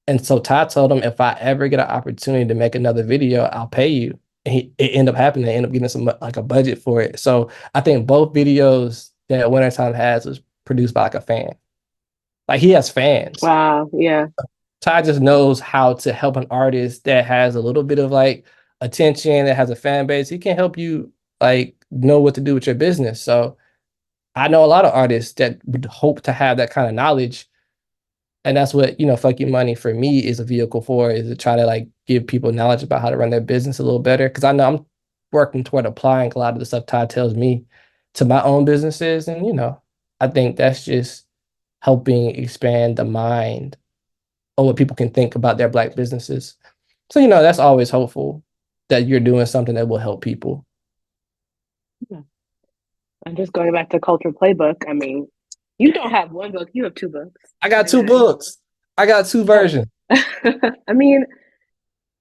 And so Ty told him, if I ever get an opportunity to make another video, I'll pay you. And it ended up happening. They ended up getting some like a budget for it. So I think both videos that Wintertime has was produced by like a fan. Like he has fans. Wow. Yeah. Ty just knows how to help an artist that has a little bit of like attention, that has a fan base. He can help you like know what to do with your business. So I know a lot of artists that would hope to have that kind of knowledge. And that's what, Fuck Your Money for me is a vehicle for, is to try to like give people knowledge about how to run their business a little better. Cause I know I'm working toward applying a lot of the stuff Ty tells me to my own businesses. And, I think that's just helping expand the mind of what people can think about their Black businesses. So, that's always hopeful that you're doing something that will help people. Yeah. And just going back to Culture Playbook, I mean, you don't have one book, you have 2 books. I got 2 books. I got 2 versions. I mean,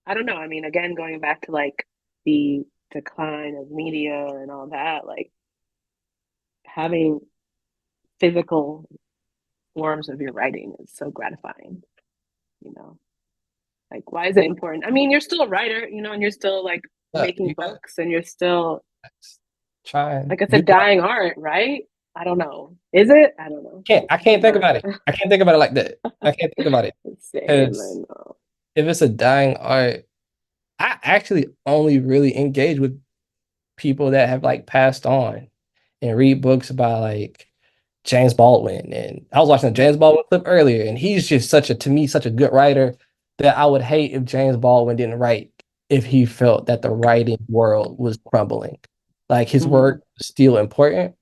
I don't know. I mean, again, going back to like the decline of media and all that, like having physical forms of your writing is so gratifying, you know. Like, why is it important? I mean, you're still a writer, and you're still like making books, and you're still trying. like, it's a dying art, right? I don't know. Is it? I don't know. I can't think about it. I can't think about it like that. I can't think about it. Same, I Because know. if it's a dying art, I actually only really engage with people that have like passed on and read books by like James Baldwin. And I was watching a James Baldwin clip earlier, and he's just to me, such a good writer that I would hate if James Baldwin didn't write, if he felt that the writing world was crumbling. Like his work is still important.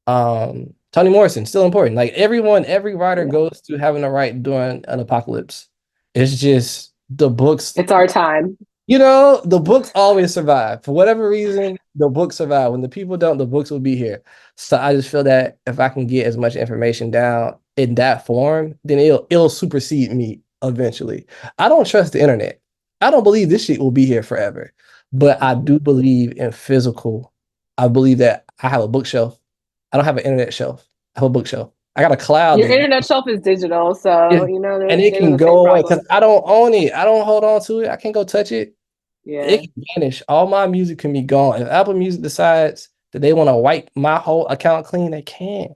Toni Morrison, still important. Like every writer goes to having to write during an apocalypse. It's just the books. It's our time. The books always survive. For whatever reason, the books survive. When the people don't, the books will be here. So I just feel that if I can get as much information down in that form, then it'll supersede me eventually. I don't trust the internet. I don't believe this shit will be here forever. But I do believe in physical. I believe that I have a bookshelf. I don't have an internet shelf. I have a bookshelf. I got a cloud. Your internet shelf is digital, so and it can go away because I don't own it. I don't hold on to it. I can't go touch it. Yeah. It can vanish. All my music can be gone. If Apple Music decides that they want to wipe my whole account clean, they can.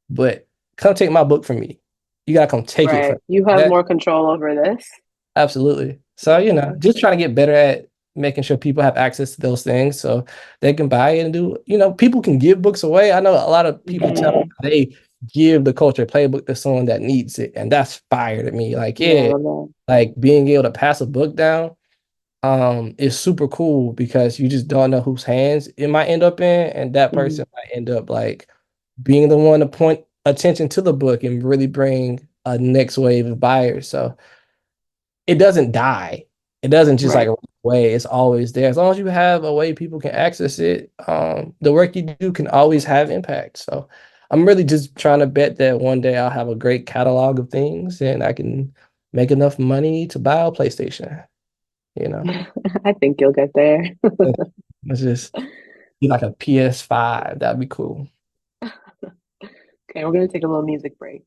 But come take my book from me. You gotta come take it from me. You have more control over this. Absolutely. So, just trying to get better at making sure people have access to those things so they can buy it and do, people can give books away. I know a lot of people tell me they give the Culture Playbook to someone that needs it. And that's fire to me. Like, like being able to pass a book down is super cool because you just don't know whose hands it might end up in. And that person might end up like being the one to point attention to the book and really bring a next wave of buyers. So it doesn't die. It doesn't just like run away. It's always there. As long as you have a way people can access it, the work you do can always have impact. So I'm really just trying to bet that one day I'll have a great catalog of things and I can make enough money to buy a PlayStation. You know, I think you'll get there. let's just be like a PS5. That'd be cool. Okay, we're gonna take a little music break.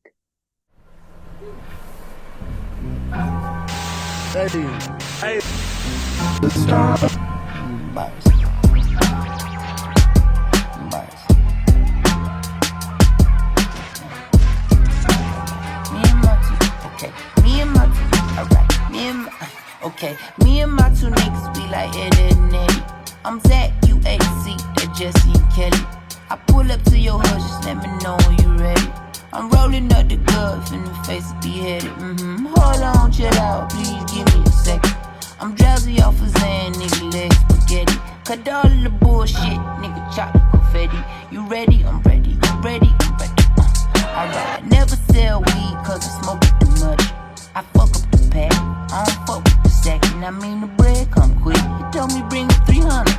Me and my two niggas be like Eddie and Eddie. I'm Zach, you AC, that Jesse and Kelly. I pull up to your hood, just let me know when you ready. I'm rolling up the gloves and the face be headed. Hold on, chill out, please give me a second. I'm drowsy off of Zan, nigga, leg spaghetti. Cut all of the bullshit, nigga, chop the confetti. You ready? I'm ready. You ready? I'm ready. Alright, I never sell weed cause I smoke it too much. I fuck up the pack, I don't fuck with the second. I mean the bread come quick, he told me bring 300.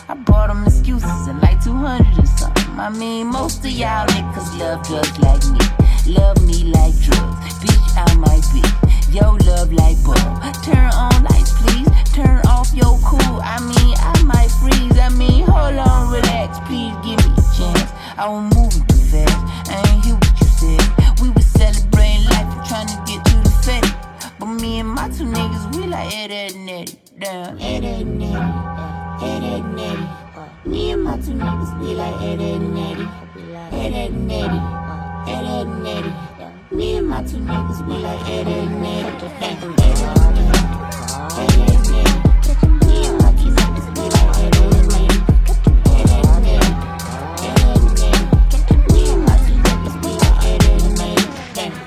I brought him excuses and like 200 or something. I mean most of y'all niggas love drugs like me. Love me like drugs, bitch I might be. Yo love like ball. Turn on lights please, turn off your cool. I mean I might freeze, I mean hold on relax. Please give me a chance, I was moving too fast. I ain't hear what you said. We was celebrating life and trying to get to the fetty. But me and my two niggas, we like Eddie and Eddie. Damn, Eddie and Eddie, Eddie and Eddie. Me and my two niggas, we like Eddie and Eddie. Eddie and Eddie, Eddie and Eddie. Me and my two niggas, we like Eddie and Eddie. Damn, Eddie and Eddie, Eddie and Eddie. Me and my two niggas, we like Eddie and Eddie. Eddie and Eddie, Eddie and Eddie. Me and my two niggas, we like Eddie and Eddie. Damn.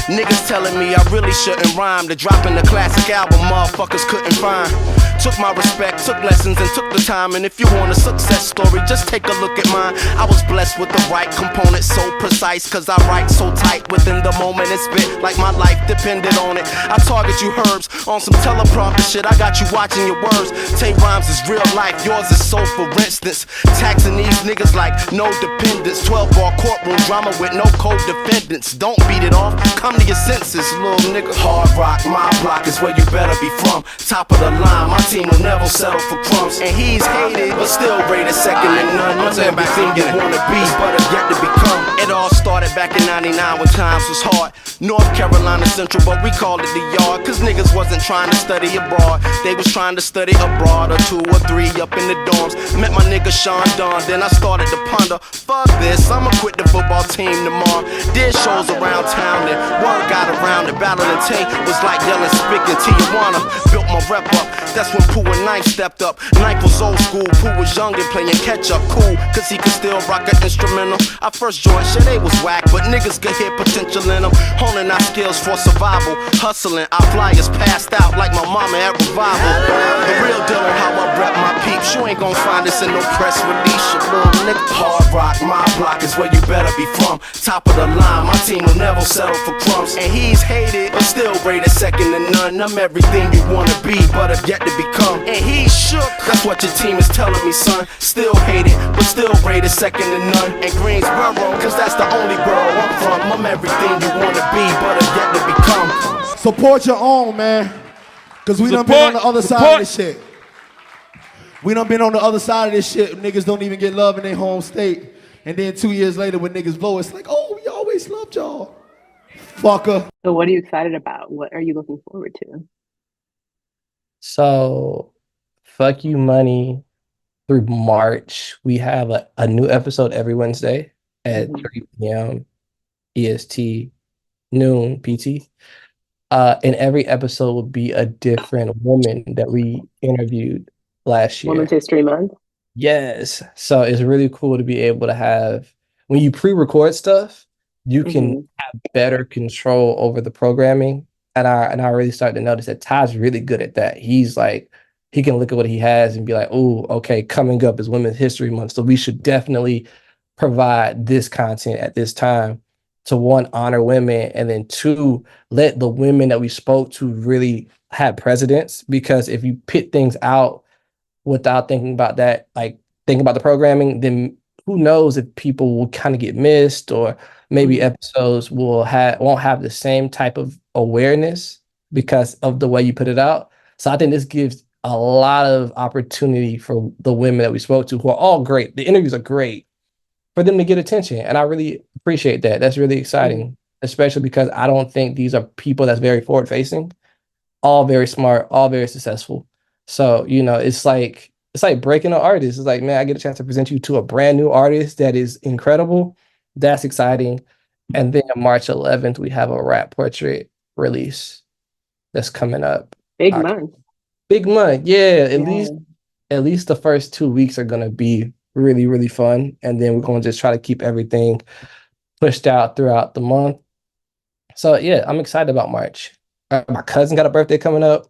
Niggas telling me I really shouldn't rhyme, to dropping the classic album motherfuckers couldn't find. Took my respect, took lessons and took the time. And if you want a success story, just take a look at mine. I was blessed with the right components, so precise, cause I write so tight within the moment and spit like my life depended on it. I target you herbs on some teleprompter shit, I got you watching your words. Tay rhymes is real life, yours is soul for instance. Taxing these niggas like no dependents. 12-bar courtroom drama with no co-defendants. Don't beat it off, come to your senses, little nigga. Hard rock, my block is where you better be from. Top of the line, my team will never settle for crumbs. And he's hated, but still rated second to none. I'm everything you wanna be, but have yet to become. It all started back in 99 when times was hard. North Carolina Central, but we called it the yard. Cause niggas wasn't trying to study abroad, they was trying to study abroad, or 2 or 3 up in the dorms. Met my nigga Sean Don, then I started to ponder, fuck this, I'ma quit the football team tomorrow. Did shows around town, and word got around. The battle in Tank was like yelling spick in Tijuana. Built my rep up, that's when Pooh and Knife stepped up. Knife was old school, Pooh was young and playing catch up. Cool, cause he could still rock an instrumental. I first joined, shit they was whack, but niggas could hear potential in them. Honing our skills for survival, hustling, our flyers passed out like my mama at revival. The real deal on how I rep my peeps, you ain't gon' find this in no press release, you little nigga. Hard rock, my block is where you better be from. Top of the line, my team will never settle for crumbs. And he's hated, but still rated second to none. I'm everything you wanna be, but have yet to become. And he's shook, that's what your team is telling me, son. Still hated, but still rated second to none. And Greensboro, cause that's the only borough I'm from. I'm everything you wanna be, but have yet to become. Support your own, man. Cause we done been on the other side of this shit. We done been on the other side of this shit. Niggas don't even get love in their home state. And then 2 years later when niggas blow, it's like, oh, we always loved y'all. Fucker. So what are you excited about? What are you looking forward to? So, Fuck You Money through March. We have a new episode every Wednesday at 3 p.m. EST, noon PT. And every episode will be a different woman that we interviewed last year. Women's History Month. Yes. So it's really cool to be able to have, when you pre-record stuff, you can have better control over the programming. And I really started to notice that Ty's really good at that. He's like, he can look at what he has and be like, oh, okay, coming up is Women's History Month, so we should definitely provide this content at this time. to one, honor women, and then two, let the women that we spoke to really have precedence. Because if you pit things out without thinking about that, like thinking about the programming, then who knows if people will kind of get missed, or maybe episodes won't have the same type of awareness because of the way you put it out. So I think this gives a lot of opportunity for the women that we spoke to, who are all great. The interviews are great, for them to get attention. And I really appreciate that. That's really exciting, especially because I don't think these are people that's very forward facing, all very smart, all very successful. So, it's like breaking an artist. It's like, man, I get a chance to present you to a brand new artist that is incredible. That's exciting. And then on March 11th, we have a rap portrait release that's coming up. Big month. Big month. Yeah. At least the first 2 weeks are gonna be really, really fun. And then we're gonna just try to keep everything pushed out throughout the month. So yeah, I'm excited about March. My cousin got a birthday coming up.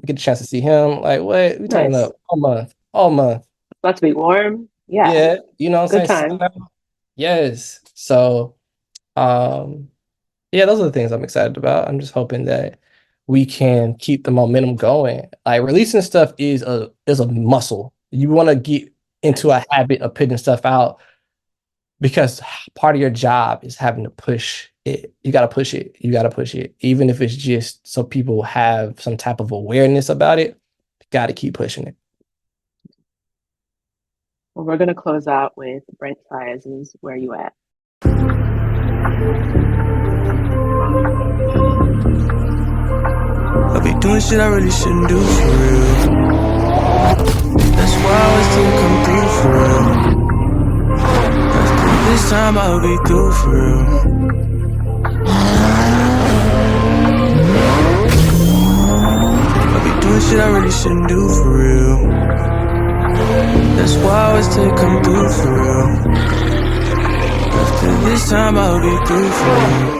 We get a chance to see him. Like, what? We turning up all month. About to be warm. Yeah. Yeah. You know what I'm saying? Time. Yes. So, yeah, those are the things I'm excited about. I'm just hoping that we can keep the momentum going. Like, releasing stuff is a muscle. You want to get into a habit of putting stuff out, because part of your job is having to push it. You got to push it. Even if it's just so people have some type of awareness about it, you got to keep pushing it. Well, we're going to close out with Bright Horizons, Where You At? I be doing shit I really shouldn't do for real. That's why I always still come through for real. After this time I'll be through for real. I be doing shit I really shouldn't do for real. That's why I always still come through for real. After this time I'll be through for real.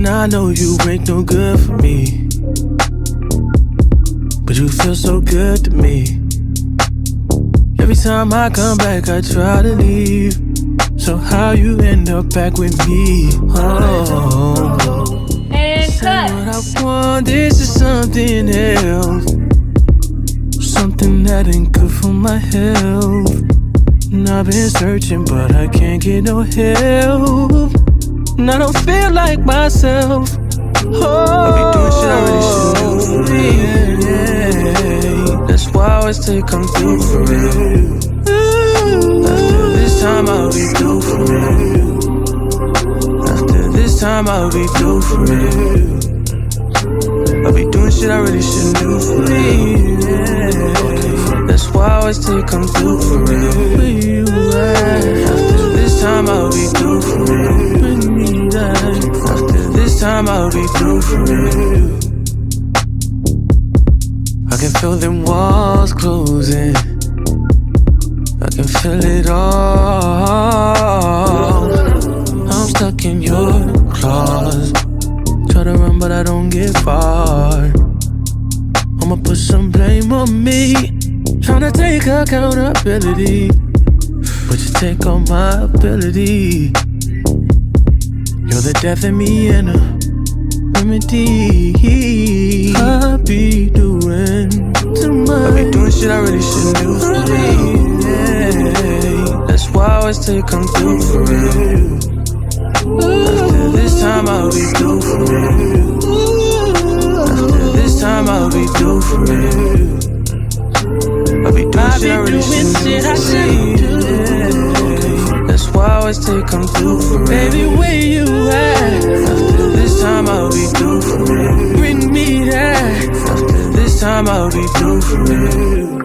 I know you ain't no good for me, but you feel so good to me. Every time I come back, I try to leave. So how you end up back with me? Oh, and cut. What I want, this is something else, something that ain't good for my health. And I've been searching, but I can't get no help. And I don't feel like myself. Oh, I be doing shit I really shouldn't do for real. That's why I always say come through for real. After this time I'll be through for real. After this time I'll be through for real. I be doing shit I really shouldn't do for real. That's why I always say come through for real. After this time I'll be through for real. After this time I'll be through for real. I can feel them walls closing. I can feel it all. I'm stuck in your claws. Try to run but I don't get far. I'ma put some blame on me, tryna take accountability, but you take all my ability. You're the death in me and a remedy. I be doing too much. I be doing shit I really shouldn't do for real. Yeah. That's why I always say come through for real. After this time I'll be through for real. After this time I'll be through for real. I be doing shit I really shouldn't do. That's why I always take come through for real. Baby, where you at? After this time I'll be through for real. Bring me that. After this time I'll be through for real.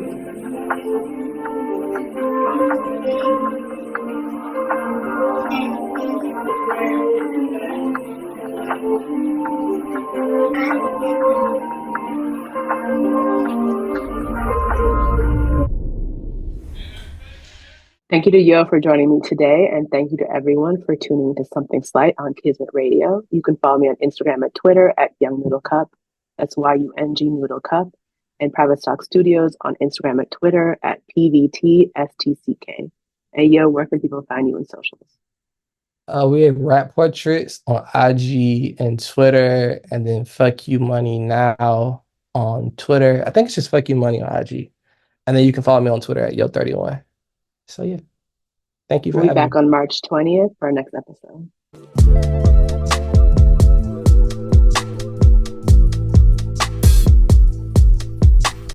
Thank you to Yo for joining me today, and thank you to everyone for tuning into Something Slight on Kismet Radio. You can follow me on Instagram and Twitter at Young Noodle Cup. That's YUNG Noodle Cup. And Private Stock Studios on Instagram and Twitter at PVTSTCK. And Yo, where can people find you in socials? We have Rap Portraits on IG and Twitter, and then Fuck You Money Now on Twitter. I think it's just Fuck You Money on IG. And then you can follow me on Twitter at Yo31. So yeah, thank you for We'll be having back me. on March 20th for our next episode.